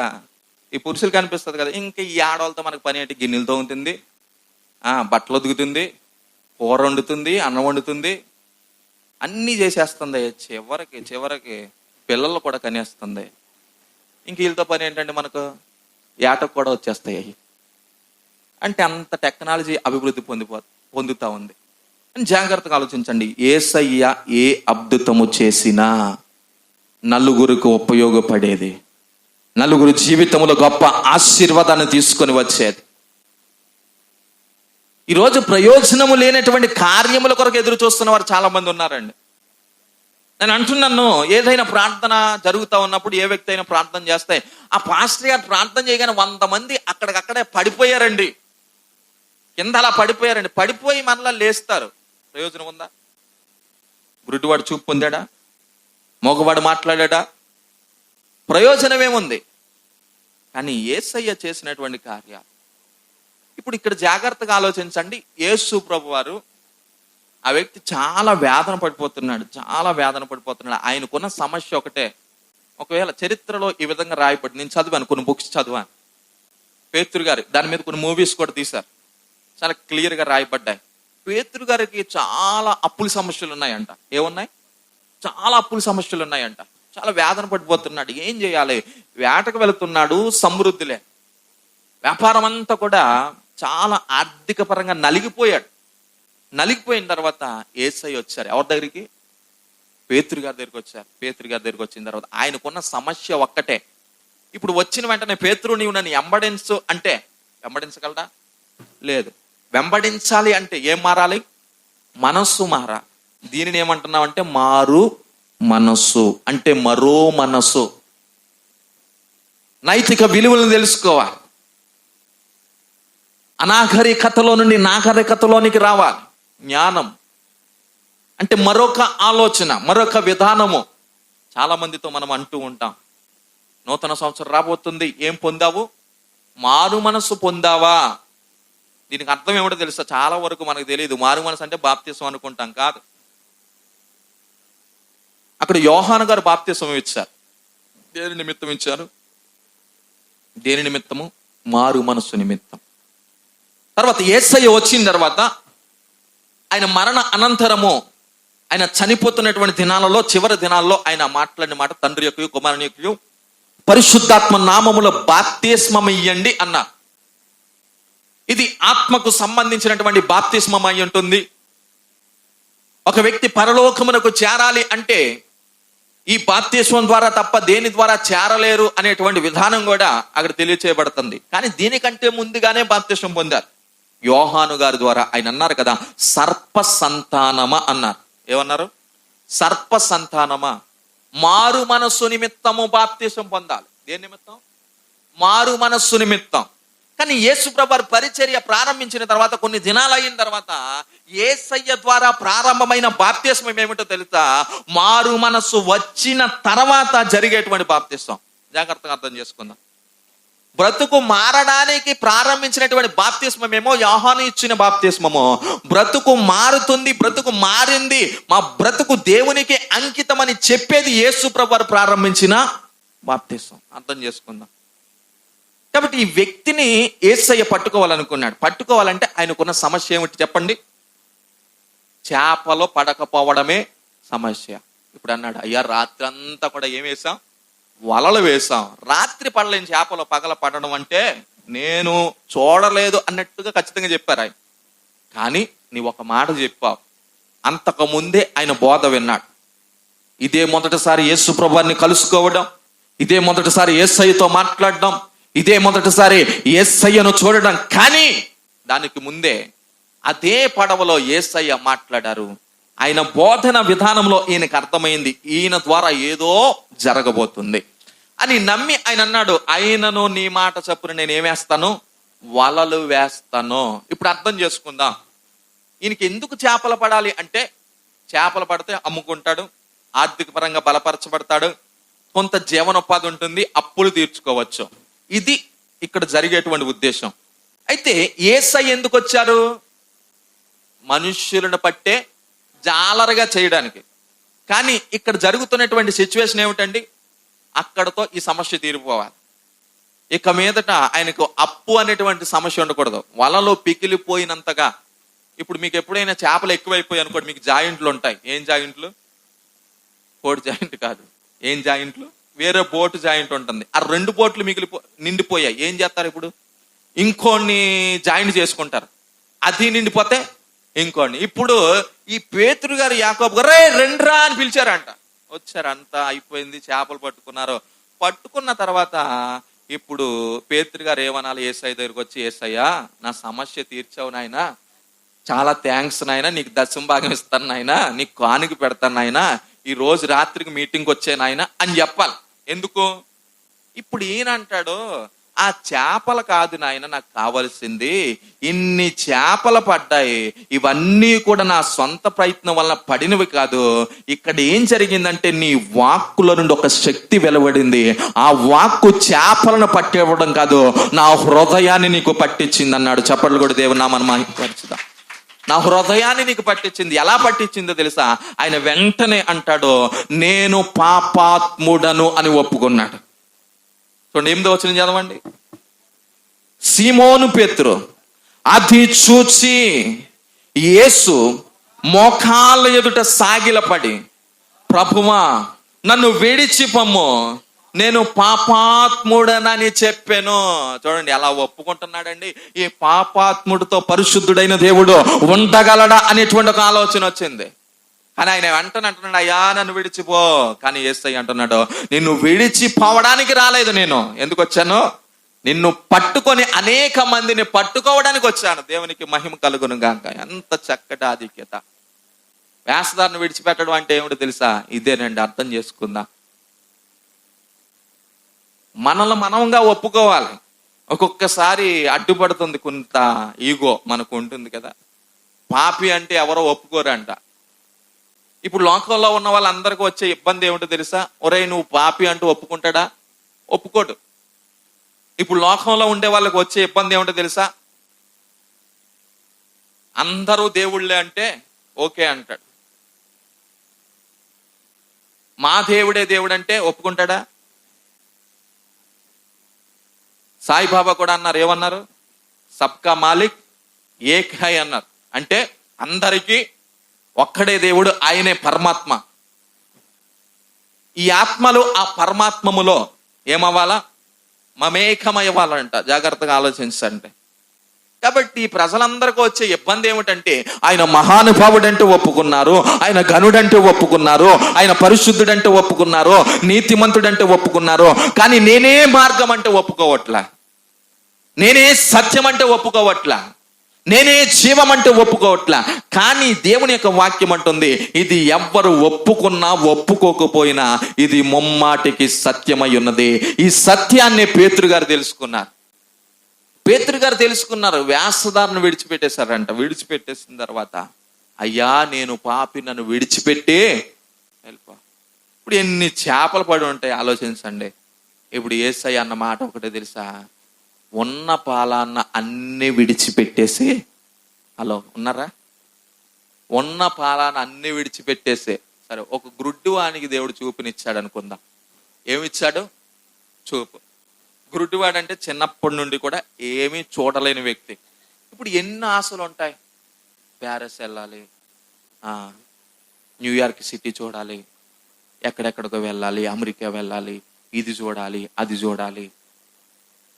[SPEAKER 1] ఈ పురుషులు కనిపిస్తుంది కదా. ఇంకా ఈ ఆడవాళ్ళతో మనకు పని ఏంటి? గిన్నెలతో ఉంటుంది, బట్టలు ఉతుకుతుంది, కూర వండుతుంది, అన్నం వండుతుంది, అన్నీ చేసేస్తుంది. చివరికి పిల్లలు కూడా కనేస్తుంది. ఇంక వీళ్ళతో పని ఏంటంటే మనకు ఏటకు కూడా వచ్చేస్తాయి అవి. అంటే అంత టెక్నాలజీ అభివృద్ధి పొందుతూ ఉంది అని జాగ్రత్తగా ఆలోచించండి. యేసయ్య ఏ అద్భుతము చేసినా నలుగురికి ఉపయోగపడేది, నలుగురు జీవితంలో గొప్ప ఆశీర్వాదాన్ని తీసుకొని వచ్చేది. ఈరోజు ప్రయోజనము లేనటువంటి కార్యముల కొరకు ఎదురు చూస్తున్న వారు చాలా మంది ఉన్నారండి. నేను అంటున్నాను, ఏదైనా ప్రార్థన జరుగుతూ ఉన్నప్పుడు ఏ వ్యక్తి అయినా ప్రార్థన చేస్తే ఆ పాస్టర్ గారు ప్రార్థన చేయగానే 100 మంది అక్కడికక్కడే పడిపోయారండి, కింద అలా పడిపోయారండి. పడిపోయి మరలా లేస్తారు. ప్రయోజనం ఉందా? గురుడివాడు చూపు పొందాడా? మగవాడు మాట్లాడా? ప్రయోజనం ఏముంది? కానీ యేసయ్య చేసినటువంటి కార్యాలు. ఇప్పుడు ఇక్కడ జాగ్రత్తగా ఆలోచించండి. యేసు ప్రభు వారు ఆ వ్యక్తి చాలా వేదన పడిపోతున్నాడు. ఆయనకున్న సమస్య ఒకటే. ఒకవేళ చరిత్రలో ఈ విధంగా రాయబడి, నేను చదివాను, కొన్ని బుక్స్ చదివాను, పేతురు గారు దాని మీద కొన్ని మూవీస్ కూడా తీశారు, చాలా క్లియర్గా రాయబడ్డాయి. పేతురు గారికి చాలా అప్పుల సమస్యలు ఉన్నాయంట. ఏమున్నాయి? చాలా అప్పుల సమస్యలు ఉన్నాయంట. చాలా వేదన పడిపోతున్నాడు. ఏం చేయాలి? వేటకు వెళుతున్నాడు, సమృద్ధిలే, వ్యాపారం అంతా కూడా చాలా ఆర్థిక పరంగా నలిగిపోయిన తర్వాత యేసయ్య వచ్చారు. ఎవరి దగ్గరికి? పేతురు గారి దగ్గరికి వచ్చారు. పేతురు గారి దగ్గరికి వచ్చిన తర్వాత ఆయనకున్న సమస్య ఒక్కటే. ఇప్పుడు వచ్చిన వెంటనే, పేతురు నీవు నన్ను వెంబడించు అంటే వెంబడించగలడా? లేదు. వెంబడించాలి అంటే ఏం మారాలి? మనస్సు మారాలి. దీనిని ఏమంటున్నామంటే మారు మనస్సు, అంటే మరో మనస్సు. నైతిక విలువలను తెలుసుకోవాలి. అనాగరికతలో నుండి నాగరికతలోనికి రావాలి. జ్ఞానం అంటే మరొక ఆలోచన, మరొక విధానము. చాలా మందితో మనం అంటూ ఉంటాం, నూతన సంవత్సరం రాబోతుంది, ఏం పొందావు? మారు మనస్సు పొందావా? దీనికి అర్థం ఏమిటో తెలుసా? చాలా వరకు మనకు తెలియదు. మారు మనసు అంటే బాప్తిసం అనుకుంటాం. కాదు. అక్కడ యోహాను గారు బాప్తిసం ఇచ్చారు. దేని నిమిత్తం ఇచ్చారు? దేని నిమిత్తము? మారు మనస్సు నిమిత్తం. తర్వాత యేసయ్య వచ్చిన తర్వాత ఆయన మరణ అనంతరము, ఆయన చనిపోతున్నటువంటి దినాలలో, చివరి దినాల్లో ఆయన మాట్లాడిన మాట, తండ్రి యొక్క కుమారుని యొక్క పరిశుద్ధాత్మ నామములో బాప్తిస్మం ఇయ్యండి అన్నారు. ఇది ఆత్మకు సంబంధించినటువంటి బాప్తిస్మం అయి ఉంటుంది. ఒక వ్యక్తి పరలోకమునకు చేరాలి అంటే ఈ బాప్తిస్మం ద్వారా తప్ప దేని ద్వారా చేరలేరు అనేటువంటి విధానం కూడా అక్కడ తెలియచేయబడుతుంది. కానీ దీనికంటే ముందుగానే బాప్తిస్మం పొందారు. యోహాను గారి ద్వారా ఆయన అన్నారు కదా, సర్ప సంతానమా అన్నారు. ఏమన్నారు? సర్ప సంతానమా, మారు మనస్సు నిమిత్తము బాప్తిసం పొందాలి. దేని నిమిత్తం? మారు మనస్సు నిమిత్తం. కానీ యేసు ప్రభువు పరిచర్య ప్రారంభించిన తర్వాత, కొన్ని దినాలు అయిన తర్వాత, యేసయ్య ద్వారా ప్రారంభమైన బాప్తిస్మం ఏమిటో తెలుసా? మారు మనస్సు వచ్చిన తర్వాత జరిగేటువంటి బాప్తిస్మం. జాగ్రత్తగా అర్థం చేసుకుందాం. బ్రతుకు మారడానికి ప్రారంభించినటువంటి బాప్తిస్మం ఏమో యోహాను ఇచ్చిన బాప్తిస్మము. బ్రతుకు మారుతుంది, బ్రతుకు మారింది, మా బ్రతుకు దేవునికి అంకితమని చెప్పేది యేసు ప్రభువు ప్రారంభించిన బాప్తిస్మం. అర్థం చేసుకుందాం. కాబట్టి ఈ వ్యక్తిని యేసయ్య పట్టుకోవాలనుకున్నాడు. పట్టుకోవాలంటే ఆయనకున్న సమస్య ఏమిటి చెప్పండి? చేపలో పడకపోవడమే సమస్య. ఇప్పుడు అన్నాడు, అయ్యా రాత్రి అంతా కూడా ఏం వేసాం? వలలు వేసాం. రాత్రి పడలేని చేపలు పగల పడడం అంటే నేను చూడలేదు అన్నట్టుగా ఖచ్చితంగా చెప్పారు ఆయన. కానీ నీవు ఒక మాట చెప్పావు. అంతకు ముందే ఆయన బోధ విన్నాడు. ఇదే మొదటిసారి యేసు ప్రభువుని కలుసుకోవడం, ఇదే మొదటిసారి యేసయ్యతో మాట్లాడడం, ఇదే మొదటిసారి యేసయ్యను చూడడం. కానీ దానికి ముందే అదే పడవలో యేసయ్య మాట్లాడారు. ఆయన బోధన విధానంలో ఈయనకు అర్థమైంది, ఈయన ద్వారా ఏదో జరగబోతుంది అని నమ్మి ఆయన అన్నాడు, ఆయనను నీ మాట చప్పున నేను ఏమేస్తాను? వలలు వేస్తాను. ఇప్పుడు అర్థం చేసుకుందాం. ఈయనకి ఎందుకు చేపలు పడాలి అంటే, చేపలు పడితే అమ్ముకుంటాడు, ఆర్థిక పరంగా బలపరచబడతాడు, కొంత జీవనోపాధి ఉంటుంది, అప్పులు తీర్చుకోవచ్చు. ఇది ఇక్కడ జరిగేటువంటి ఉద్దేశం. అయితే యేసయ్య ఎందుకు వచ్చారు? మనుష్యులను పట్టే జాలరుగా చేయడానికి. కానీ ఇక్కడ జరుగుతున్నటువంటి సిచ్యువేషన్ ఏమిటండి? అక్కడతో ఈ సమస్య తీరిపోవాలి. ఇక మీదట ఆయనకు అప్పు అనేటువంటి సమస్య ఉండకూడదు. వలలో పికిలిపోయినంతగా. ఇప్పుడు మీకు ఎప్పుడైనా చేపలు ఎక్కువైపోయి అనుకోండి, మీకు జాయింట్లు ఉంటాయి. ఏం జాయింట్లు? కోడి జాయింట్ కాదు. ఏం జాయింట్లు? వేరే బోటు జాయింట్ ఉంటుంది. ఆ 2 బోట్లు నిండిపోయాయి. ఏం చేస్తారు? ఇప్పుడు ఇంకోని జాయింట్ చేసుకుంటారు. అది నిండిపోతే ఇంకోండి. ఇప్పుడు ఈ పేతురు గారు యాకోబు గారు రెండ్రా అని పిలిచారంట. వచ్చారు, అంతా అయిపోయింది, చేపలు పట్టుకున్నారు. పట్టుకున్న తర్వాత ఇప్పుడు పేతురు గారు ఏమనాలి? యేసయ్య దగ్గరికి వచ్చి, యేసయ్యా నా సమస్య తీర్చావు నాయనా, చాలా థ్యాంక్స్ నాయనా, నీకు దశమ భాగం ఇస్తాను నాయనా, నీకు కానుక పెడతాను నాయనా, ఈ రోజు రాత్రికి మీటింగ్కి వచ్చే నాయనా అని చెప్పాలి. ఎందుకు? ఇప్పుడు ఈయన అంటాడు, ఆ చేపలు కాదు నాయన నాకు కావాల్సింది, ఇన్ని చేపలు పడ్డాయి, ఇవన్నీ కూడా నా సొంత ప్రయత్నం వల్ల పడినవి కాదు. ఇక్కడ ఏం జరిగిందంటే నీ వాక్కుల నుండి ఒక శక్తి వెలువడింది. ఆ వాక్కు చేపలను పట్టివ్వడం కాదు, నా హృదయాన్ని నీకు పట్టించింది అన్నాడు. చప్పట్లు కూడా దేవుని నామమున మహిమపరచుదాం. నా హృదయాన్ని నీకు పట్టించింది. ఎలా పట్టించిందో తెలుసా? ఆయన వెంటనే అంటాడు, నేను పాపాత్ముడను అని ఒప్పుకున్నాడు. చూడండి, 8వ వచనం చదవండి. సీమోను పేతురు అది చూచి యేసు మోకాళ్ళ ఎదుట సాగిలపడి, ప్రభువా నన్ను విడిచిపొమ్ము, నేను పాపాత్ముడనని చెప్పాను. చూడండి ఎలా ఒప్పుకుంటున్నాడండి. ఈ పాపాత్ముడితో పరిశుద్ధుడైన దేవుడు ఉండగలడా అనేటువంటి ఒక ఆలోచన వచ్చింది. కానీ ఆయన వెంటనే అంటున్నాడు, అయ్యా నన్ను విడిచిపో. కానీ యేసయ్య అంటున్నాడు, నిన్ను విడిచిపోవడానికి రాలేదు, నేను ఎందుకు వచ్చాను? నిన్ను పట్టుకొని అనేక మందిని పట్టుకోవడానికి వచ్చాను. దేవునికి మహిమ కలుగును గాక. ఎంత చక్కటి ఆధిక్యత. వేషధారణ విడిచిపెట్టడం అంటే ఏమిటో తెలుసా? ఇదేనండి, అర్థం చేసుకుందా. మనల్ని మనంగా ఒప్పుకోవాలి. ఒక్కొక్కసారి అడ్డుపడుతుంది, కొంత ఈగో మనకు ఉంటుంది కదా. పాపి అంటే ఎవరో ఒప్పుకోరంట. ఇప్పుడు లోకంలో ఉన్న వాళ్ళందరికీ వచ్చే ఇబ్బంది ఏమిటో తెలుసా? ఒరేయ్ నువ్వు పాపి అంటూ ఒప్పుకుంటాడా? ఒప్పుకోడు. ఇప్పుడు లోకంలో ఉండే వాళ్ళకి వచ్చే ఇబ్బంది ఏమిటో తెలుసా? అందరూ దేవుళ్ళే అంటే ఓకే అంటాడు. మా దేవుడే దేవుడు అంటే ఒప్పుకుంటాడా? సాయిబాబా కూడా అన్నారు, ఏమన్నారు? సబ్కా మాలిక్ ఏక్ హై అన్నారు. అంటే అందరికీ ఒక్కడే దేవుడు, ఆయనే పరమాత్మ. ఈ ఆత్మలు ఆ పరమాత్మములో ఏమవ్వాలా? మమేకమయ్యాలంట. జాగ్రత్తగా ఆలోచించండి. కాబట్టి ప్రజలందరికీ వచ్చే ఇబ్బంది ఏమిటంటే, ఆయన మహానుభావుడంటూ ఒప్పుకున్నారు, ఆయన గనుడంటూ ఒప్పుకున్నారు, ఆయన పరిశుద్ధుడంటూ ఒప్పుకున్నారు, నీతిమంతుడంటూ ఒప్పుకున్నారు. కానీ నేనే మార్గం అంటే ఒప్పుకోవట్లా, నేనే సత్యం అంటే ఒప్పుకోవట్లా, నేనే జీవం అంటే ఒప్పుకోవట్లా. కానీ దేవుని యొక్క వాక్యం అంటుంది, ఇది ఎవ్వరు ఒప్పుకున్నా ఒప్పుకోకపోయినా ఇది ముమ్మాటికి సత్యమై ఉన్నది. ఈ సత్యాన్ని పేతురు గారు తెలుసుకున్నారు. పేతురు గారు తెలుసుకున్నారు. వేషధారణ విడిచిపెట్టేశారంట. విడిచిపెట్టేసిన తర్వాత, అయ్యా నేను పాపి, నన్ను విడిచిపెట్టి వెళ్ళిపో. ఇప్పుడు ఎన్ని చేపలు పడి ఉంటాయి ఆలోచించండి. ఇప్పుడు యేసయ్య అన్న మాట ఒకటే తెలుసా? ఉన్న పాలన్న అన్ని విడిచిపెట్టేసి, హలో ఉన్నారా? ఉన్న పాలన అన్ని విడిచిపెట్టేసి, సరే ఒక గుడ్డి వానికి దేవుడు చూపునిచ్చాడు అనుకుందాం. ఏమిచ్చాడు? చూపు. గుడ్డివాడంటే చిన్నప్పటి నుండి కూడా ఏమీ చూడలేని వ్యక్తి. ఇప్పుడు ఎన్ని ఆశలు ఉంటాయి? ప్యారిస్ వెళ్ళాలి, న్యూయార్క్ సిటీ చూడాలి, ఎక్కడెక్కడికో వెళ్ళాలి, అమెరికా వెళ్ళాలి, ఇది చూడాలి, అది చూడాలి.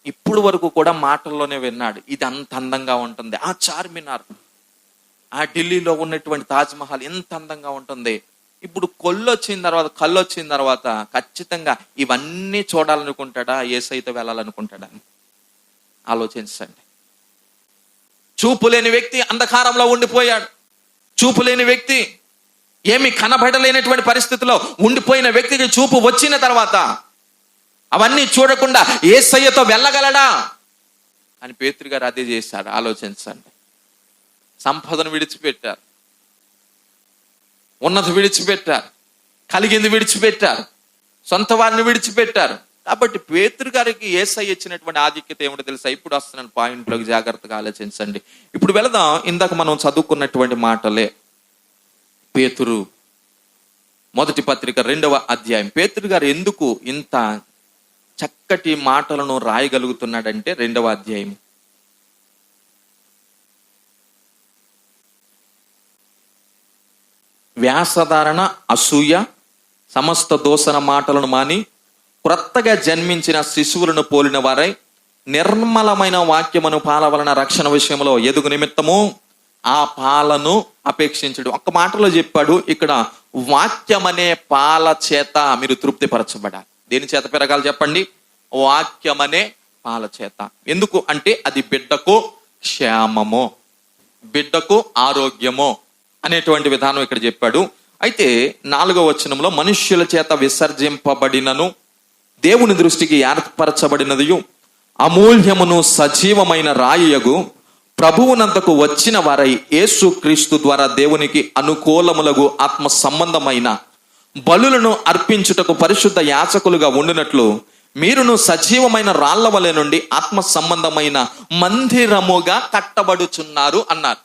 [SPEAKER 1] ఇప్పుడు వరకు కూడా మాటల్లోనే విన్నాడు, ఇది అంత అందంగా ఉంటుంది, ఆ చార్మినార్, ఆ ఢిల్లీలో ఉన్నటువంటి తాజ్మహల్ ఎంత అందంగా ఉంటుంది. ఇప్పుడు కళ్ళు వచ్చిన తర్వాత ఖచ్చితంగా ఇవన్నీ చూడాలనుకుంటాడా? యేసయ్యతో వెళ్ళాలనుకుంటాడా? ఆలోచించండి. చూపు లేని వ్యక్తి అంధకారంలో ఉండిపోయాడు. చూపు లేని వ్యక్తి, ఏమి కనబడలేనటువంటి పరిస్థితిలో ఉండిపోయిన వ్యక్తికి చూపు వచ్చిన తర్వాత అవన్నీ చూడకుండా యేసయ్యతో వెళ్ళగలడా అని పేతురు గారు అదే చేశాడు. ఆలోచించండి. సంపదను విడిచిపెట్టారు, ఉన్నది విడిచిపెట్టారు, కలిగింది విడిచిపెట్టారు, సొంత వారిని విడిచిపెట్టారు. కాబట్టి పేతురు గారికి యేసయ్య ఇచ్చినటువంటి ఆధిక్యత ఏమిటో తెలుసా? ఇప్పుడు వస్తున్నాను పాయింట్లోకి, జాగ్రత్తగా ఆలోచించండి. ఇప్పుడు వెళదాం. ఇందాక మనం చదువుకున్నటువంటి మాటలే. పేతురు మొదటి పత్రిక 2వ అధ్యాయం. పేతురు గారు ఎందుకు ఇంత చక్కటి మాటలను రాయగలుగుతున్నాడంటే 2వ అధ్యాయం. వ్యాసధారణ, అసూయ, సమస్త దోషణ మాటలను మాని క్రొత్తగా జన్మించిన శిశువులను పోలిన వారై నిర్మలమైన వాక్యమును పాల వలన రక్షణ విషయంలో ఎదుగు నిమిత్తము ఆ పాలను అపేక్షించడు. ఒక్క మాటలో చెప్పాడు, ఇక్కడ వాక్యమనే పాల చేత మీరు తృప్తిపరచబడాలి. దేని చేత పెరగాలి చెప్పండి? వాక్యమనే పాల చేత. ఎందుకు అంటే అది బిడ్డకు క్షేమము, బిడ్డకు ఆరోగ్యము అనేటువంటి విధానం ఇక్కడ చెప్పాడు. అయితే 4వ వచనంలో మనుష్యుల చేత విసర్జింపబడినను దేవుని దృష్టికి ఏర్పరచబడినదియు అమూల్యమును సజీవమైన రాయియగు ప్రభువునంతకు వచ్చిన వారై యేసు క్రీస్తు ద్వారా దేవునికి అనుకూలములగు ఆత్మ సంబంధమైన బలులను అర్పించుటకు పరిశుద్ధ యాచకులుగా ఉండినట్లు మీరును సజీవమైన రాళ్ల వలె నుండి ఆత్మ సంబంధమైన మందిరముగా కట్టబడుచున్నారు అన్నారు.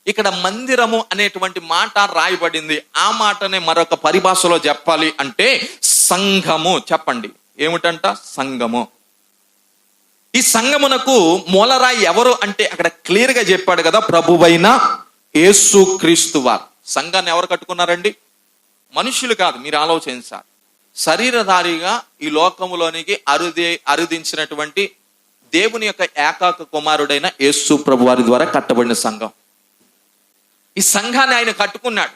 [SPEAKER 1] ఇక్కడ మందిరము అనేటువంటి మాట రాయబడింది. ఆ మాటనే మరొక పరిభాషలో చెప్పాలి అంటే సంఘము. చెప్పండి, ఏమిటంట? సంఘము. ఈ సంఘమునకు మూలరాయి ఎవరు అంటే అక్కడ క్లియర్ గా చెప్పాడు కదా, ప్రభువైన యేసుక్రీస్తు వారు. సంఘాన్ని ఎవరు కట్టుకున్నారండి? మనుషులు కాదు. మీరు ఆలోచించాలి. శరీరధారిగా ఈ లోకములోనికి అరుదించినటువంటి దేవుని యొక్క ఏకాక కుమారుడైన యేసు ప్రభు వారి ద్వారా కట్టబడిన సంఘం. ఈ సంఘాన్ని ఆయన కట్టుకున్నాడు.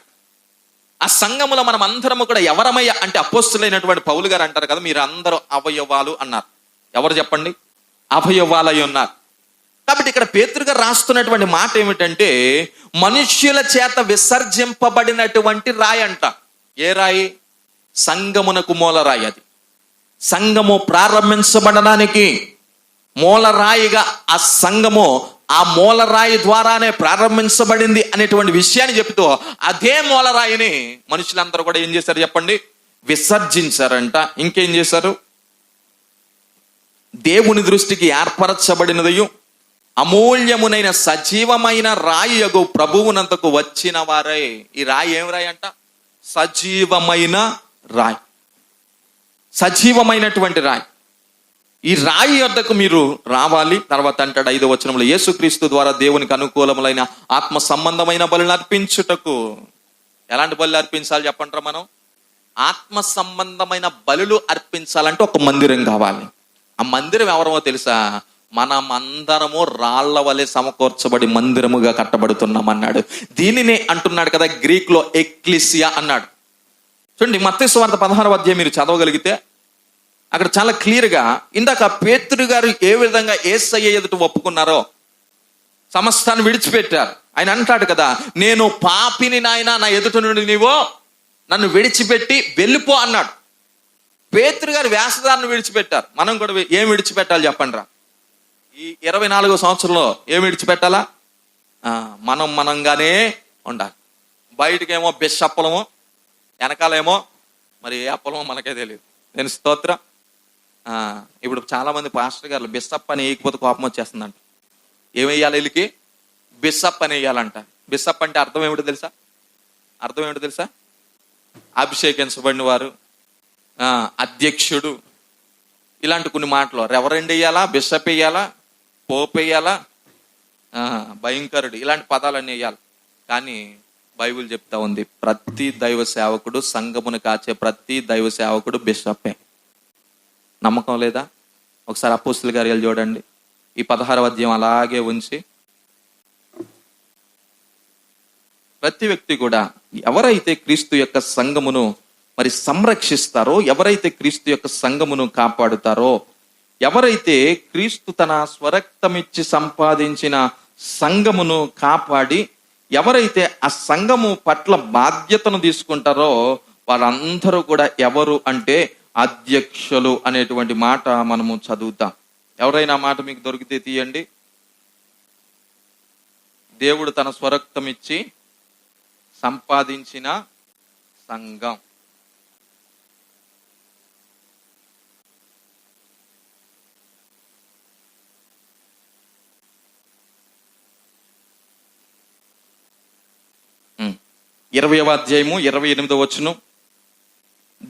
[SPEAKER 1] ఆ సంఘములో మనం అందరము కూడా ఎవరమయ్యా అంటే అపోస్తులైనటువంటి పౌలు గారు అంటారు కదా, మీరు అందరూ అవయవాలు అన్నారు. ఎవరు చెప్పండి? అవయవాలై ఉన్నారు. కాబట్టి ఇక్కడ పేతురు గారు రాస్తున్నటువంటి మాట ఏమిటంటే మనుష్యుల చేత విసర్జింపబడినటువంటి రాయి అంట. ఏ రాయి? సంఘమునకు మూలరాయి. అది సంఘము ప్రారంభించబడడానికి మూలరాయిగా ఆ సంఘము ఆ మూలరాయి ద్వారానే ప్రారంభించబడింది అనేటువంటి విషయాన్ని చెప్తూ అదే మూలరాయిని మనుషులందరూ కూడా ఏం చేశారు చెప్పండి? విసర్జించారంట. ఇంకేం చేశారు? దేవుని దృష్టికి ఏర్పరచబడినదయు అమూల్యమునైన సజీవమైన రాయియగు ప్రభువునంతకు వచ్చిన వారే. ఈ రాయి ఏం రాయి అంట? సజీవమైన రాయి. సజీవమైనటువంటి రాయి. ఈ రాయి వద్దకు మీరు రావాలి. తర్వాత అంటాడు 5వ వచనంలో, యేసుక్రీస్తు ద్వారా దేవునికి అనుకూలములైన ఆత్మ సంబంధమైన బలులు అర్పించుటకు. ఎలాంటి బలులు అర్పించాలి చెప్పంటారా? మనం ఆత్మ సంబంధమైన బలులు అర్పించాలంటే ఒక మందిరం కావాలి. ఆ మందిరం ఎవరమో తెలుసా? మనమందరము రాళ్ల వలె సమకూర్చబడి మందిరముగా కట్టబడుతున్నాం అన్నాడు. దీనినే అంటున్నాడు కదా గ్రీక్ లో ఎక్లీసియా అన్నాడు. చూడండి, మత్తయి సువార్త 16వ అధ్యాయం మీరు చదవగలిగితే అక్కడ చాలా క్లియర్ గా ఇందాక పేతురు గారు ఏ విధంగా యేసయ్య ఎదుట ఒప్పుకున్నారో, సమస్తాన్ని విడిచిపెట్టారు. ఆయన అంటాడు కదా, నేను పాపిని నాయనా, నా ఎదుట నుండి నీవో నన్ను విడిచిపెట్టి వెళ్ళిపో అన్నాడు. పేతురు గారు వేషధారణ విడిచిపెట్టారు. మనం కూడా ఏం విడిచిపెట్టాలి చెప్పండి రా? ఈ 24వ సంవత్సరంలో ఏం విడిచిపెట్టాలా? మనంగానే ఉండాలి. బయటకేమో బిషప్పలము, వెనకాలేమో మరి ఏ అప్పలమో మనకే తెలియదు. నేను స్తోత్రం. ఇప్పుడు చాలా మంది పాస్టర్ గారు బిషప్ అని వేయకపోతే కోపం వచ్చేస్తుందంట. ఏమేయాలి వీళ్ళకి? బిషప్ అని వేయాలంట. బిషప్ అంటే అర్థం ఏమిటో తెలుసా? అర్థం ఏమిటో తెలుసా? అభిషేకించబడిన వారు, అధ్యక్షుడు, ఇలాంటి కొన్ని మాటలు. రెవరెండ్ వేయాలా, బిషప్ వేయాలా, పోప్ వేయాలా, భయంకరుడు, ఇలాంటి పదాలన్నీ వేయాలి. కానీ బైబిల్ చెప్తా ఉంది ప్రతి దైవ సేవకుడు, సంఘమును కాచే ప్రతి దైవ సేవకుడు బిషప్పే. నమ్మకం లేదా? ఒకసారి అపోస్తుల కార్యాలు చూడండి. ఈ 16వ అధ్యాయం అలాగే ఉంచి ప్రతి వ్యక్తి కూడా ఎవరైతే క్రీస్తు యొక్క సంఘమును మరి సంరక్షిస్తారో, ఎవరైతే క్రీస్తు యొక్క సంఘమును కాపాడుతారో, ఎవరైతే క్రీస్తు తన స్వరక్తమిచ్చి సంపాదించిన సంఘమును కాపాడి ఎవరైతే ఆ సంఘము పట్ల బాధ్యతను తీసుకుంటారో వారందరూ కూడా ఎవరు అంటే అధ్యక్షులు అనేటువంటి మాట మనము చదువుతాం. ఎవరైనా మాట మీకు దొరికితే తీయండి. దేవుడు తన స్వరక్తం ఇచ్చి సంపాదించిన సంఘం. ఇరవైవ అధ్యాయము 28వ వచనం,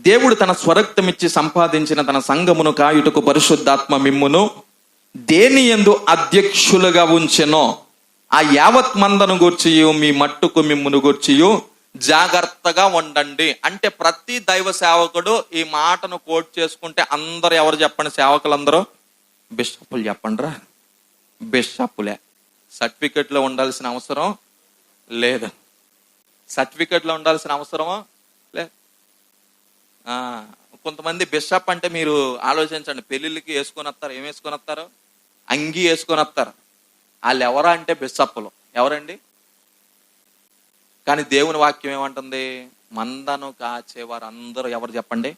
[SPEAKER 1] దేవుడు తన స్వరక్తమిచ్చి సంపాదించిన తన సంఘమును కాయుటకు పరిశుద్ధాత్మ మిమ్మును దేని యందు అధ్యక్షులుగా ఉంచెనో ఆ యావత్ మందను గూర్చియు మీ మట్టుకు మిమ్మును గూర్చియు జాగ్రత్తగా ఉండండి. అంటే ప్రతి దైవ సేవకుడు ఈ మాటను కోట్ చేసుకుంటే అందరు ఎవరు చెప్పండి? సేవకులందరూ బిషప్పులు చెప్పండి రా. బిషప్పులే. సర్టిఫికెట్లో ఉండాల్సిన అవసరం లేదు. సర్టిఫికెట్లో ఉండాల్సిన అవసరమా లేదు. కొంతమంది బిషప్ అంటే మీరు ఆలోచించండి, పెళ్లిళ్ళకి వేసుకొని వస్తారు. ఏం వేసుకొని వస్తారు? అంగీ వేసుకొని వస్తారు. వాళ్ళు ఎవరా అంటే బిషప్పులు. ఎవరండి? కానీ దేవుని వాక్యం ఏమంటుంది? మందను కాచేవారు అందరూ ఎవరు చెప్పండి?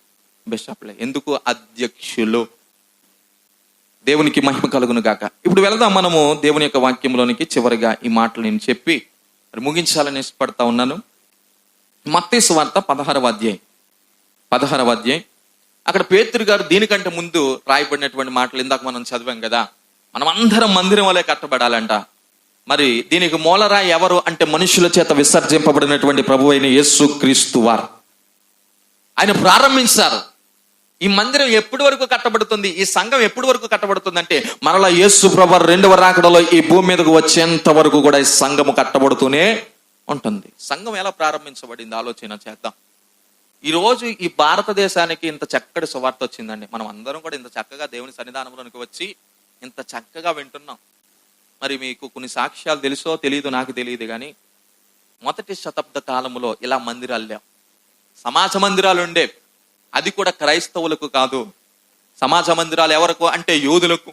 [SPEAKER 1] బిషప్లే. ఎందుకు? అధ్యక్షులు. దేవునికి మహిమ కలుగును గాక. ఇప్పుడు వెళదాం మనము దేవుని యొక్క వాక్యంలోనికి. చివరిగా ఈ మాటలు నేను చెప్పి మరి ముగించాలని ఇష్టపడతా ఉన్నాను. మత్తయి సువార్త 16వ అధ్యాయం అక్కడ పేతురు గారు దీనికంటే ముందు రాయబడినటువంటి మాటలు ఇందాక మనం చదివాం కదా, మనం అందరం మందిరం వలె కట్టబడాలంట. మరి దీనికి మూలరాయి ఎవరు అంటే మనుషుల చేత విసర్జింపబడినటువంటి ప్రభువైన యేసు క్రీస్తు వారు. ఆయన ప్రారంభించారు. ఈ మందిరం ఎప్పటి వరకు కట్టబడుతుంది, ఈ సంఘం ఎప్పటి వరకు కట్టబడుతుంది అంటే మరలా యేసు ప్రభువు రెండవ రాకడలో ఈ భూమి మీదకు వచ్చేంత వరకు కూడా ఈ సంఘము కట్టబడుతూనే ఉంటుంది. సంఘం ఎలా ప్రారంభించబడింది ఆలోచన చేద్దాం. ఈ రోజు ఈ భారతదేశానికి ఇంత చక్కటి సువార్త వచ్చిందండి. మనం అందరం కూడా ఇంత చక్కగా దేవుని సన్నిధానంలోనికి వచ్చి ఇంత చక్కగా వింటున్నాం. మరి మీకు కొన్ని సాక్ష్యాలు తెలుసో తెలియదు, నాకు తెలియదు, కానీ మొదటి శతాబ్ద కాలంలో ఇలా మందిరాలు లేవు. సమాజ మందిరాలు ఉండేవి. అది కూడా క్రైస్తవులకు కాదు. సమాజ మందిరాలు ఎవరకు అంటే యూదులకు.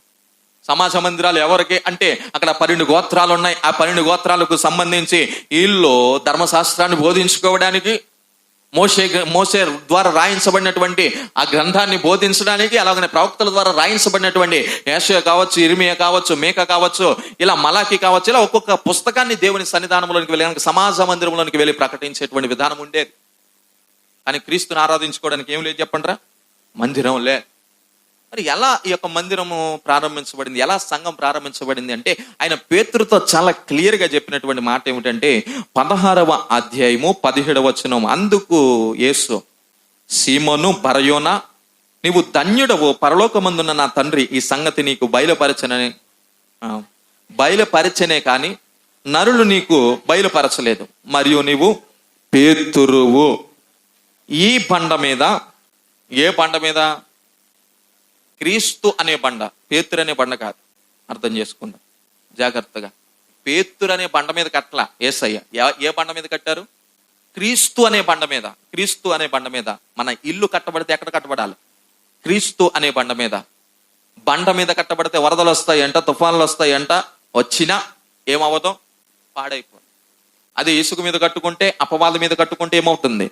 [SPEAKER 1] సమాజ మందిరాలు ఎవరికి అంటే అక్కడ 12 గోత్రాలు ఉన్నాయి. ఆ 12 గోత్రాలకు సంబంధించి వీళ్ళు ధర్మశాస్త్రాన్ని బోధించుకోవడానికి, మోసే ద్వారా రాయించబడినటువంటి ఆ గ్రంథాన్ని బోధించడానికి, అలాగనే ప్రవక్తల ద్వారా రాయించబడినటువంటి యెషయా కావచ్చు, ఇర్మియా కావచ్చు, మీకా కావచ్చు, ఇలా మలాకి కావచ్చు, ఇలా ఒక్కొక్క పుస్తకాన్ని దేవుని సన్నిధానంలోనికి వెళ్ళడానికి సమాజ మందిరంలోనికి వెళ్ళి ప్రకటించేటువంటి విధానం ఉండేది. కానీ క్రీస్తుని ఆరాధించుకోవడానికి ఏం లేదు చెప్పండిరా, మందిరం లే. మరి ఎలా ఈ యొక్క మందిరము ప్రారంభించబడింది, ఎలా సంఘం ప్రారంభించబడింది అంటే ఆయన పేతురుతో చాలా క్లియర్గా చెప్పినటువంటి మాట ఏమిటంటే 16వ అధ్యాయము 17వ వచనం. అందుకు యేసు, సీమోను బరయోనా, నీవు ధన్యుడవు, పరలోకమందున్న నా తండ్రి ఈ సంగతి నీకు బయలుపరచనే కానీ నరులు నీకు బయలుపరచలేదు. మరియు నీవు పేతురువు, ఈ బండ మీద, ఏ బండ మీద? క్రీస్తు అనే బండ, పేతురు అనే బండ కాదు. అర్థం చేసుకుందాం జాగ్రత్తగా. పేతురు అనే బండ మీద కట్టలా యేసయ్య. ఏ బండ మీద కట్టారు? క్రీస్తు అనే బండ మీద. క్రీస్తు అనే బండ మీద. మన ఇల్లు కట్టబడితే ఎక్కడ కట్టబడాలి? క్రీస్తు అనే బండ మీద. బండ మీద కట్టబడితే వరదలు వస్తాయంట, తుఫాన్లు వస్తాయంట, వచ్చినా ఏమవ్వదు, పాడైపోదు. అదే ఇసుక మీద కట్టుకుంటే, అపవాద మీద కట్టుకుంటే ఏమవుతుంది?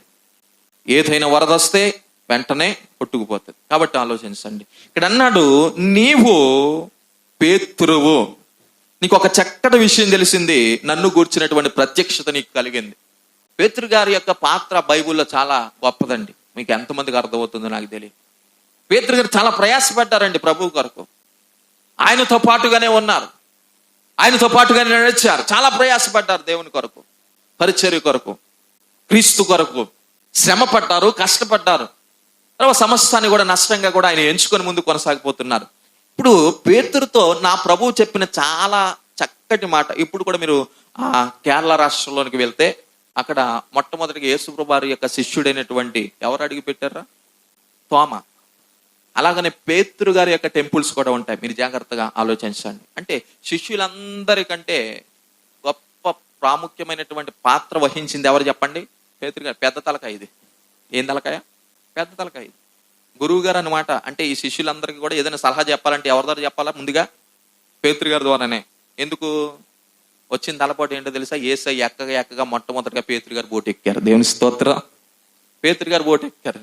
[SPEAKER 1] ఏదైనా వరద వస్తే వెంటనే కొట్టుకుపోతుంది. కాబట్టి ఆలోచించండి. ఇక్కడ అన్నాడు, నీవు పేతురువు. నీకు ఒక చక్కటి విషయం తెలిసింది, నన్ను గూర్చినటువంటి ప్రత్యక్షత నీకు కలిగింది. పేతురు గారి యొక్క పాత్ర బైబిల్లో చాలా గొప్పదండి. మీకు ఎంతమందికి అర్థమవుతుందో నాకు తెలియదు. పేతురు గారు చాలా ప్రయాసపడ్డారండి ప్రభువు కొరకు. ఆయనతో పాటుగానే ఉన్నారు, ఆయనతో పాటుగానే నడిచారు. చాలా ప్రయాసపడ్డారు దేవుని కొరకు, పరిచర్య కొరకు, క్రీస్తు కొరకు శ్రమ పడ్డారు, కష్టపడ్డారు. తర్వాత సమస్తాన్ని కూడా నష్టంగా కూడా ఆయన ఎంచుకొని ముందు కొనసాగిపోతున్నారు. ఇప్పుడు పేతురుతో నా ప్రభువు చెప్పిన చాలా చక్కటి మాట. ఇప్పుడు కూడా మీరు కేరళ రాష్ట్రంలోనికి వెళ్తే అక్కడ మొట్టమొదటిగా యేసుప్రభు వారి యొక్క శిష్యుడైనటువంటి ఎవరు అడిగి పెట్టారా? తోమ. అలాగనే పేతురు గారి యొక్క టెంపుల్స్ కూడా ఉంటాయి. మీరు జాగ్రత్తగా ఆలోచించండి. అంటే శిష్యులందరికంటే గొప్ప ప్రాముఖ్యమైనటువంటి పాత్ర వహించింది ఎవరు చెప్పండి? పేతురు గారు. పెద్ద తలకాయ ఇది. ఏం తలకాయ? పెద్ద తలకాయ. గురువు గారు అన్నమాట. అంటే ఈ శిష్యులందరికీ కూడా ఏదైనా సలహా చెప్పాలంటే ఎవరి ద్వారా చెప్పాలా? ముందుగా పేతురు గారి ద్వారానే. ఎందుకు వచ్చిన తలపాటు ఏంటో తెలుసా? యేసయ్య ఎక్కగా మొట్టమొదటిగా పేతురు గారు బోటు ఎక్కారు. దేవుని స్తోత్రం. పేతురు గారు బోటు ఎక్కారు.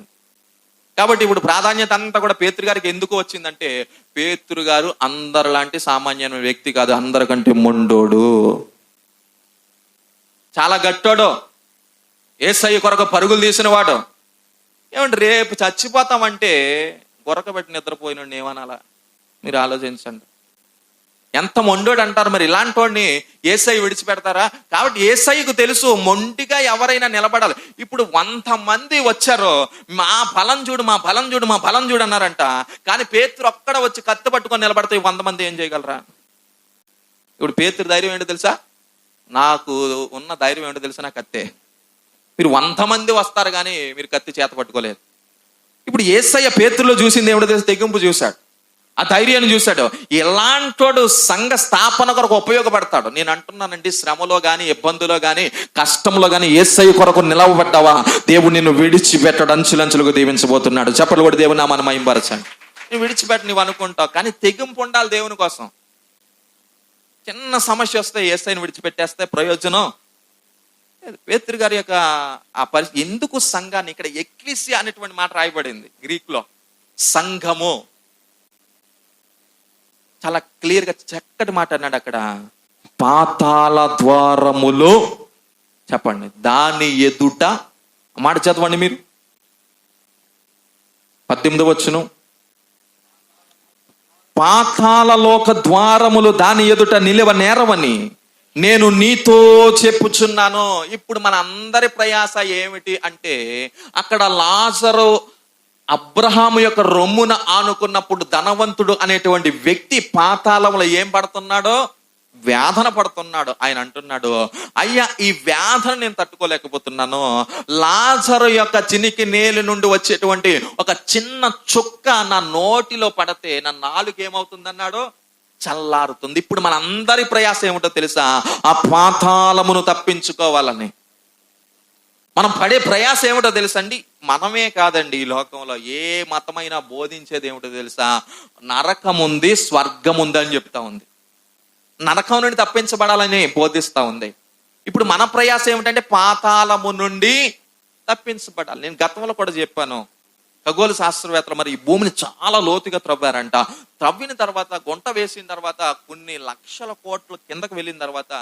[SPEAKER 1] కాబట్టి ఇప్పుడు ప్రాధాన్యత అంతా కూడా పేతురు గారికి ఎందుకు వచ్చిందంటే, పేతురు గారు అందరిలాంటి సామాన్యమైన వ్యక్తి కాదు, అందరికంటే మొండోడు, చాలా గట్టోడు, యేసయ్య కొరకు పరుగులు తీసిన వాడు. ఏమంటే రేపు చచ్చిపోతామంటే గొరకబెట్టి నిద్రపోయినండి ఏమనాలా? మీరు ఆలోచించండి. ఎంత మొండోడు అంటారు. మరి ఇలాంటి వాడిని యేసయ్య విడిచిపెడతారా? కాబట్టి యేసయ్యకు తెలుసు మొండిగా ఎవరైనా నిలబడాలి. ఇప్పుడు 100 మంది వచ్చారు, మా బలం చూడు, మా బలం చూడు, మా బలం చూడు అన్నారంట. కానీ పేతురు ఒక్కడ వచ్చి కత్తి పట్టుకొని నిలబడితే 100 మంది ఏం చేయగలరా? ఇప్పుడు పేతురు ధైర్యం ఏంటో తెలుసా? నాకు ఉన్న ధైర్యం ఏంటో తెలుసా? నా కత్తే. మీరు 100 మంది వస్తారు కానీ మీరు కత్తి చేత పట్టుకోలేదు. ఇప్పుడు యేసయ్య పేతురులో చూసింది ఏమిటో తెలుసు? తెగింపు చూశాడు, ఆ ధైర్యాన్ని చూశాడు. ఇలాంటోడు సంఘ స్థాపన కొరకు ఉపయోగపడతాడు. నేను అంటున్నానండి, శ్రమలో కానీ, ఇబ్బందులో కానీ, కష్టంలో కానీ యేసయ్య కొరకు నిలవబడ్డావా, దేవుడు నిన్ను విడిచిపెట్టాడు, అంచులంచులకు దీవించబోతున్నాడు. చెప్పలు కూడా దేవుని నామాన్ని మహిమపరచండి. నువ్వు విడిచిపెట్టి నువ్వు అనుకుంటావు, కానీ తెగింపు ఉండాలి దేవుని కోసం. చిన్న సమస్య వస్తే యేసయ్యను విడిచిపెట్టేస్తే ప్రయోజనం. పేతురు గారి యొక్క ఆ పరిస్థితి ఎందుకు సంఘాన్ని, ఇక్కడ ఎక్లీసియా అనేటువంటి మాట రాయబడింది గ్రీక్ లో. సంఘము చాలా క్లియర్ గా చక్కటి మాట అన్నాడు అక్కడ. పాతాళ ద్వారములు, చెప్పండి, దాని ఎదుట, మాట చదవండి మీరు, 18వ వచనం. పాతాళ లోక ద్వారములు దాని ఎదుట నిలవ నేరవని నేను నీతో చెప్పుచున్నాను. ఇప్పుడు మన అందరి ప్రయాస ఏమిటి అంటే, అక్కడ లాజరు అబ్రహాము యొక్క రొమ్మున ఆనుకున్నప్పుడు ధనవంతుడు అనేటువంటి వ్యక్తి పాతాళంలో ఏం పడుతున్నాడో, వేదన పడుతున్నాడు. ఆయన అంటున్నాడు, అయ్యా ఈ వేదన నేను తట్టుకోలేకపోతున్నాను. లాజరు యొక్క చినికి నేలు నుండి వచ్చేటువంటి ఒక చిన్న చుక్క నా నోటిలో పడితే నా నాలుక ఏమవుతుందన్నాడు, చల్లారుతుంది. ఇప్పుడు మన అందరి ప్రయాస ఏమిటో తెలుసా, ఆ పాతాళమును తప్పించుకోవాలని. మనం పడే ప్రయాస ఏమిటో తెలుసండి. మనమే కాదండి, ఈ లోకంలో ఏ మతమైనా బోధించేది ఏమిటో తెలుసా, నరకం ఉంది, స్వర్గం ఉంది అని చెప్తా ఉంది. నరకం నుండి తప్పించబడాలని బోధిస్తా ఉంది. ఇప్పుడు మన ప్రయాస ఏమిటంటే పాతాళము నుండి తప్పించబడాలి. నేను గతంలో కూడా చెప్పాను, ఖగోళ శాస్త్రవేత్తలు మరి ఈ భూమిని చాలా లోతుగా త్రవ్వారంట. త్రవ్విన తర్వాత, గుంట వేసిన తర్వాత, కొన్ని లక్షల కోట్ల కిందకు వెళ్ళిన తర్వాత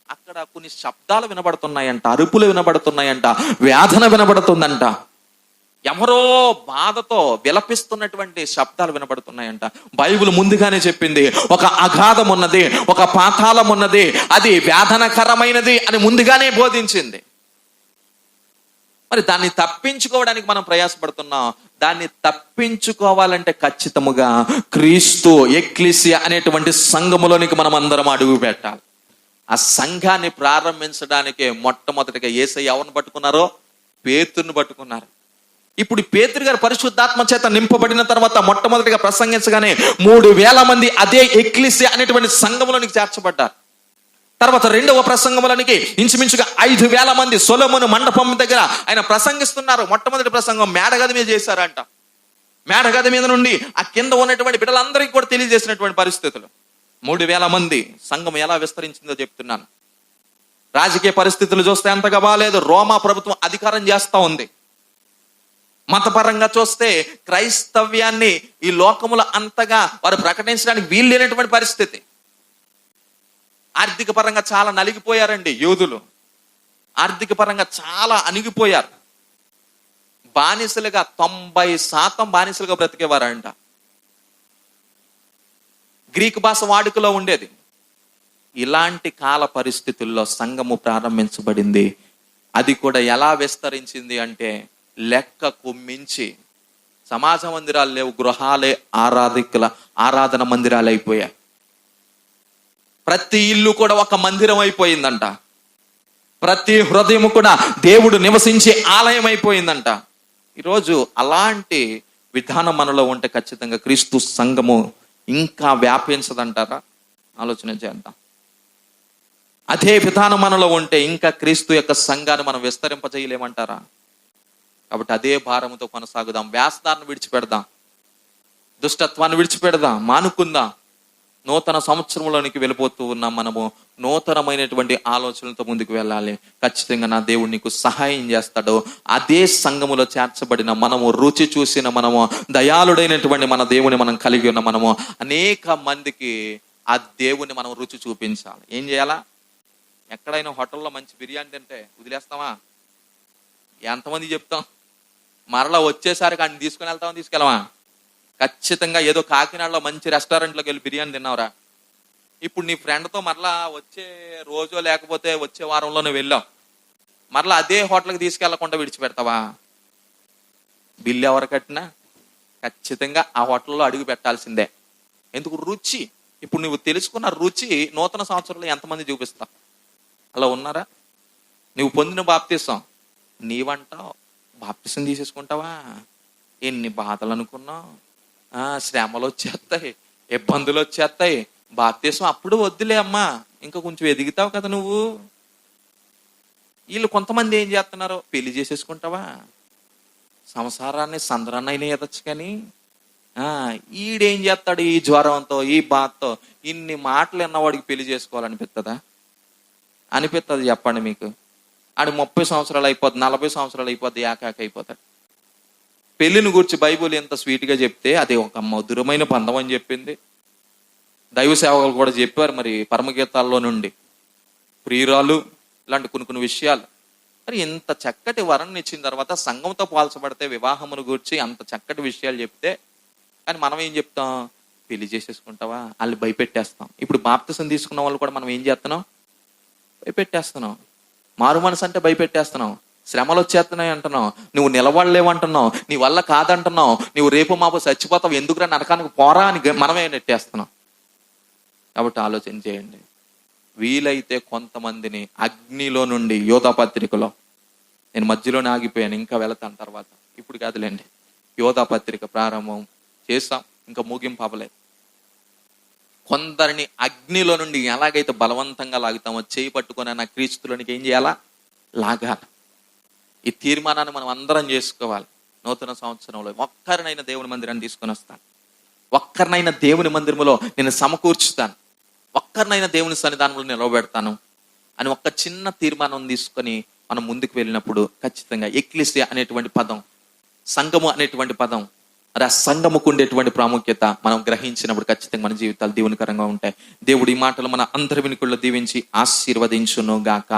[SPEAKER 1] అక్కడ కొన్ని శబ్దాలు వినబడుతున్నాయంట, అరుపులు వినబడుతున్నాయంట, వేదన వినబడుతుందంట, ఎవరో బాధతో విలపిస్తున్నటువంటి శబ్దాలు వినబడుతున్నాయంట. బైబిల్ ముందుగానే చెప్పింది, ఒక అగాధం ఉన్నది, ఒక పాతాళం ఉన్నది, అది వేదనకరమైనది అని ముందుగానే బోధించింది. మరి దాన్ని తప్పించుకోవడానికి మనం ప్రయాసపడుతున్నాం. దాన్ని తప్పించుకోవాలంటే ఖచ్చితముగా క్రీస్తు ఎక్లీసియా అనేటువంటి సంఘములోనికి మనం అందరం అడుగు పెట్టాలి. ఆ సంఘాన్ని ప్రారంభించడానికే మొట్టమొదటిగా యేసయ్య ఎవరిని పట్టుకున్నారో, పేతురుని పట్టుకున్నారు. ఇప్పుడు పేతురు గారు పరిశుద్ధాత్మ చేత నింపబడిన తర్వాత మొట్టమొదటిగా ప్రసంగించగానే 3,000 మంది అదే ఎక్లీసియా అనేటువంటి సంఘములోనికి చేర్చబడ్డారు. తర్వాత రెండవ ప్రసంగంలోనికి ఇంచుమించుగా 5,000 మంది సొలొమోను మండపం దగ్గర ఆయన ప్రసంగిస్తున్నారు. మొట్టమొదటి ప్రసంగం మేడగది మీద చేశారంట. మేడగది మీద నుండి ఆ కింద ఉన్నటువంటి బిడ్డలందరికీ కూడా తెలియజేసినటువంటి పరిస్థితులు. 3,000 మంది సంఘం ఎలా విస్తరించిందో చెప్తున్నాను. రాజకీయ పరిస్థితులు చూస్తే అంతగా బాగాలేదు. రోమా ప్రభుత్వం అధికారం చేస్తా ఉంది. మతపరంగా చూస్తే క్రైస్తవ్యాన్ని ఈ లోకములో అంతగా వారు ప్రకటించడానికి వీలు లేనటువంటి పరిస్థితి. ఆర్థిక పరంగా చాలా నలిగిపోయారండి యూదులు. ఆర్థిక పరంగా చాలా అణిగిపోయారు. బానిసలుగా 90% బానిసలుగా బ్రతికేవారంట. గ్రీకు భాష వాడుకలో ఉండేది. ఇలాంటి కాల పరిస్థితుల్లో సంఘము ప్రారంభించబడింది. అది కూడా ఎలా విస్తరించింది అంటే, లెక్కకు మించి సమాజ మందిరాలు లేవు, గృహాలే ఆరాధన మందిరాలు అయిపోయాయి. ప్రతి ఇల్లు కూడా ఒక మందిరం అయిపోయిందంట. ప్రతి హృదయం కూడా దేవుడు నివసించే ఆలయం అయిపోయిందంట. ఈరోజు అలాంటి విధానం మనలో ఉంటే ఖచ్చితంగా క్రీస్తు సంఘము ఇంకా వ్యాపించదంటారా? ఆలోచన చేద్దాం. అదే విధానం మనలో ఉంటే ఇంకా క్రీస్తు యొక్క సంఘాన్ని మనం విస్తరింపజేయలేమంటారా? కాబట్టి అదే భారముతో కొనసాగుదాం. వ్యాసదాన్ని విడిచిపెడదాం, దుష్టత్వాన్ని విడిచిపెడదాం, మానుకుందాం. నూతన సంవత్సరంలోనికి వెళ్ళిపోతూ ఉన్నాం. మనము నూతనమైనటువంటి ఆలోచనలతో ముందుకు వెళ్ళాలి. ఖచ్చితంగా నా దేవుడు నీకు సహాయం చేస్తాడు. అదే సంఘములో చేర్చబడిన మనము, రుచి చూసిన మనము, దయాళుడైనటువంటి మన దేవుని మనం కలిగి ఉన్న మనము అనేక మందికి ఆ దేవుని మనం రుచి చూపించాలి. ఏం చేయాలా? ఎక్కడైనా హోటల్లో మంచి బిర్యానీ తింటే వదిలేస్తామా? ఎంతమంది చెప్తాం? మరలా వచ్చేసరికి ఆయన తీసుకుని వెళ్తామా? తీసుకెళ్ళమా? ఖచ్చితంగా ఏదో కాకినాడలో మంచి రెస్టారెంట్లోకి వెళ్ళి బిర్యానీ తిన్నావురా, ఇప్పుడు నీ ఫ్రెండ్తో మరలా వచ్చే రోజో లేకపోతే వచ్చే వారంలోనే వెళ్ళావు, మరలా అదే హోటల్కి తీసుకెళ్లకుండా విడిచిపెడతావా? బిల్లు ఎవరు కట్టినా ఖచ్చితంగా ఆ హోటల్లో అడుగు పెట్టాల్సిందే. ఎందుకు? రుచి. ఇప్పుడు నువ్వు తెలుసుకున్న రుచి నూతన సంవత్సరంలో ఎంతమంది చూపిస్తావు? అలా ఉన్నారా? నువ్వు పొందిన బాప్తిసం నీవంటావు, బాప్తిసం తీసేసుకుంటావా? ఎన్ని బాధలు అనుకున్నావు? శ్రమలు వచ్చేస్తాయి, ఇబ్బందులు వచ్చేస్తాయి. బాప్తిసం అప్పుడు వద్దులే అమ్మా, ఇంకా కొంచెం ఎదుగుతావు కదా నువ్వు. వీళ్ళు కొంతమంది ఏం చేస్తున్నారు? పెళ్లి చేసేసుకుంటావా? సంసారాన్ని సంద్రాన్నైనా ఎదచ్చు కానీ ఈడేం చేస్తాడు? ఈ జ్వరంతో, ఈ బాధతో ఇన్ని మాటలు విన్నవాడికి పెళ్లి చేసుకోవాలనిపిస్తుందా? అనిపిస్తుంది? చెప్పండి మీకు. ఆడు 30 సంవత్సరాలు అయిపోద్ది, 40 సంవత్సరాలు అయిపోద్ది, ఏకాక అయిపోతాడు. పెళ్లిని గురించి బైబుల్ ఎంత స్వీట్గా చెప్తే అది ఒక మధురమైన బంధం అని చెప్పింది. దైవ సేవకులు కూడా చెప్పారు మరి పరమగీతాల్లో నుండి. ప్రియురాలు ఇలాంటి కొన్ని విషయాలు. మరి ఇంత చక్కటి వరణ్ ఇచ్చిన తర్వాత సంఘంతో పోల్చబడితే వివాహమును గురించి అంత చక్కటి విషయాలు చెప్తే, కానీ మనం ఏం చెప్తాం? పెళ్లి చేసేసుకుంటావా? వాళ్ళు భయపెట్టేస్తాం. ఇప్పుడు బాప్తిసం తీసుకున్న వాళ్ళు కూడా మనం ఏం చేస్తున్నాం? భయపెట్టేస్తున్నావు. మారు మనసు అంటే భయపెట్టేస్తున్నావు. శ్రమలు వచ్చేస్తున్నాయి అంటున్నావు, నువ్వు నిలబడలేవంటున్నావు, నీ వల్ల కాదంటున్నావు, నువ్వు రేపు మాపు చచ్చిపోతావు, ఎందుకురా నరకానికి పోరా అని మనమే నెట్టేస్తున్నావు. కాబట్టి ఆలోచన చేయండి. వీలైతే కొంతమందిని అగ్నిలో నుండి, యోధా పత్రికలో, నేను మధ్యలోనే ఆగిపోయాను, ఇంకా వెళతాను తర్వాత, ఇప్పుడు కాదులేండి, యోధా పత్రిక ప్రారంభం చేస్తాం, ఇంకా ముగింపు అవ్వలేదు. కొందరిని అగ్నిలో నుండి ఎలాగైతే బలవంతంగా లాగుతామో, చేయి పట్టుకొని నా క్రీస్తులోనికి ఏం చేయాలా? లాగాలి. ఈ తీర్మానాన్ని మనం అందరం చేసుకోవాలి. నూతన సంవత్సరంలో ఒక్కరినైనా దేవుని మందిరాన్ని తీసుకొని వస్తాను, ఒక్కరినైనా దేవుని మందిరంలో నేను సమకూర్చుతాను, ఒక్కరినైనా దేవుని సన్నిధానంలో నిలవబెడతాను అని ఒక్క చిన్న తీర్మానం తీసుకొని మనం ముందుకు వెళ్ళినప్పుడు ఖచ్చితంగా ఎక్లీసియా అనేటువంటి పదం, సంఘము అనేటువంటి పదం, మరి ఆ సంఘముకు ఉండేటువంటి ప్రాముఖ్యత మనం గ్రహించినప్పుడు ఖచ్చితంగా మన జీవితాలు దీవెనకరంగా ఉంటాయి. దేవుడి ఈ మాటలు మన అందరి వినికుల్లో దీవించి ఆశీర్వదించును గాక.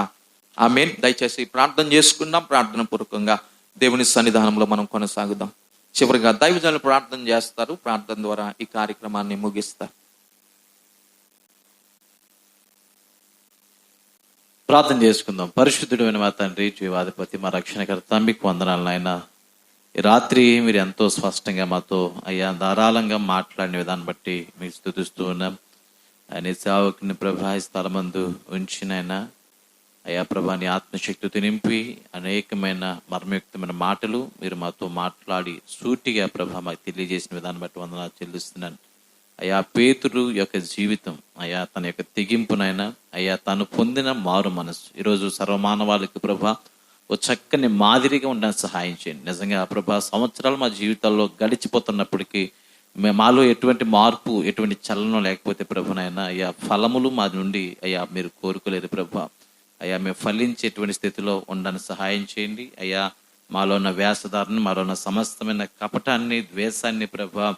[SPEAKER 1] ఆమేన్. దయచేసి ప్రార్థన చేసుకుందాం. ప్రార్థన పూర్వకంగా దేవుని సన్నిధానంలో మనం కొనసాగుదాం. చివరిగా దైవజనులు ప్రార్థన చేస్తారు. ప్రార్థన ద్వారా ఈ కార్యక్రమాన్ని ముగిస్తారు.
[SPEAKER 2] ప్రార్థన చేసుకుందాం. పరిశుద్ధుడైన మా తండ్రి, జీవాధిపతి, మా రక్షణకర్త, మీకు వందనాలు నాయన. ఈ రాత్రి మీరు ఎంతో స్పష్టంగా మాతో అయ్యా ధారాళంగా మాట్లాడిన విధాన్ని బట్టి మీకు స్తుతిస్తూ ఉన్నాం. ఆయన సేవకుని ప్రభా ఈ స్థలమందు ఉంచినైనా అయ్యా ప్రభా నీ ఆత్మశక్తితో నింపి అనేకమైన మర్మయుక్తమైన మాటలు మీరు మాతో మాట్లాడి సూటిగా ప్రభా మాకు తెలియజేసిన విధాన్ని బట్టి వందనాలు చెల్లిస్తున్నాను. అయ్యా పేతురు యొక్క జీవితం, అయ్యా తన యొక్క తెగింపునైనా, అయ్యా తను పొందిన మారు మనసు ఈరోజు సర్వమానవాళికి ప్రభా ఓ చక్కని మాదిరిగా ఉండడానికి సహాయం చేయండి. నిజంగా ప్రభా సంవత్సరాలు మా జీవితాల్లో గడిచిపోతున్నప్పటికీ మాలో ఎటువంటి మార్పు, ఎటువంటి చలనం లేకపోతే ప్రభునైనా అయ్యా ఫలములు మా నుండి అయ్యా మీరు కోరుకోలేదు ప్రభా. అయ్యా మేము ఫలించేటువంటి స్థితిలో ఉండడానికి సహాయం చేయండి. అయ్యా మాలో ఉన్న వేషధారణ, మాలో ఉన్న సమస్తమైన కపటాన్ని, ద్వేషాన్ని ప్రభా,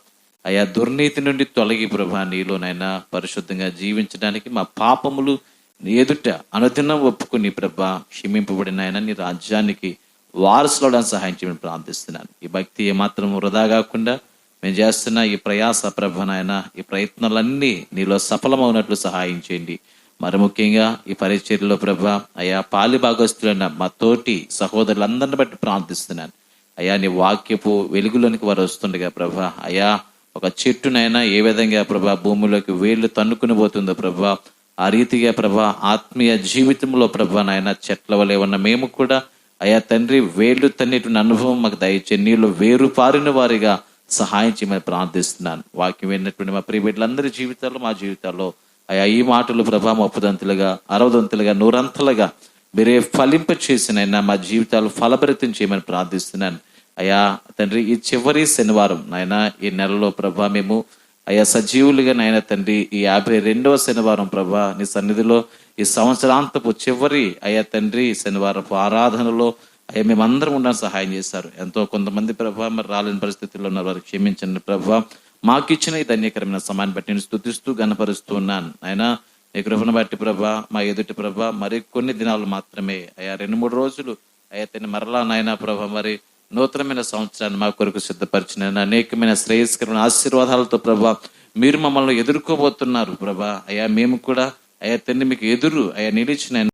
[SPEAKER 2] అయ్యా దుర్నీతి నుండి తొలగి ప్రభా నీలోనైనా పరిశుద్ధంగా జీవించడానికి మా పాపములు నీ ఎదుట అనుదినం ఒప్పుకుని ప్రభా క్షమింపబడిన ఆయన నీ రాజ్యానికి వారసులవడానికి సహాయం చేయమని ప్రార్థిస్తున్నాను. ఈ భక్తి ఏమాత్రం వృధా కాకుండా మేము చేస్తున్న ఈ ప్రయాస ప్రభానైనా ఈ ప్రయత్నాలన్నీ నీలో సఫలమవునట్లు సహాయం చేయండి. మరి ముఖ్యంగా ఈ పరిచర్యలో ప్రభా అయ్యా పాలి భాగస్తులైన మా తోటి సహోదరులందరిని బట్టి ప్రార్థిస్తున్నాను. అయ్యా నీ వాక్యపు వెలుగులోనికి వారు వస్తుండగా ప్రభా, అయ్యా ఒక చెట్టునైనా ఏ విధంగా ప్రభా భూమిలోకి వేళ్లు తన్నుకుని పోతుందో ప్రభా, ఆ రీతిగా ప్రభా ఆత్మీయ జీవితంలో ప్రభా నాయన చెట్ల వలె ఉన్న మేము కూడా అయ్యా తండ్రి వేళ్లు తన్నేటువంటి అనుభవం మాకు దయచేసి నీళ్ళు వేరు పారిన వారిగా సహాయం చేయమని ప్రార్థిస్తున్నాను. వాక్యం విన్నటువంటి మా ప్రియ బిడ్డలందరి జీవితాల్లో, మా జీవితాల్లో అయ్యా ఈ మాటలు ప్రభా 30 60 100 మీరే ఫలింప చేసినైనా మా జీవితాలు ఫలభరితం చేయమని ప్రార్థిస్తున్నాను. అయ్యా తండ్రి ఈ చివరి శనివారం నాయన ఈ నెలలో ప్రభా మేము అయ్యా సజీవులుగా నాయన తండ్రి ఈ 52వ శనివారం ప్రభా నీ సన్నిధిలో ఈ సంవత్సరాంతపు చివరి అయ్యా తండ్రి శనివారపు ఆరాధనలో అయ్యా మేమందరం ఉండడానికి సహాయం చేశారు. ఎంతో కొంతమంది ప్రభా మరి రాలేని పరిస్థితుల్లో ఉన్న వారు క్షమించండి ప్రభా. మాకు ఇచ్చిన ఈ ధన్యకరమైన సమయాన్ని బట్టి నేను స్తుతిస్తూ గణపరుస్తూ ఉన్నాను. ఆయన నీ కృపను బట్టి ప్రభా మా ఎదుటి ప్రభా మరి కొన్ని దినాలు మాత్రమే అయ్యా 2-3 రోజులు అయ్యా తను మరలా నాయన ప్రభా మరి నూతనమైన సంవత్సరాన్ని మా కొరకు సిద్ధపరిచిన అనేకమైన శ్రేయస్కరమైన ఆశీర్వాదాలతో ప్రభా మీరు మమ్మల్ని ఎదుర్కోబోతున్నారు ప్రభా. అయ్యా మేము కూడా అయ్యా తండ్రి మీకు ఎదురు అయ్యా నిలిచిన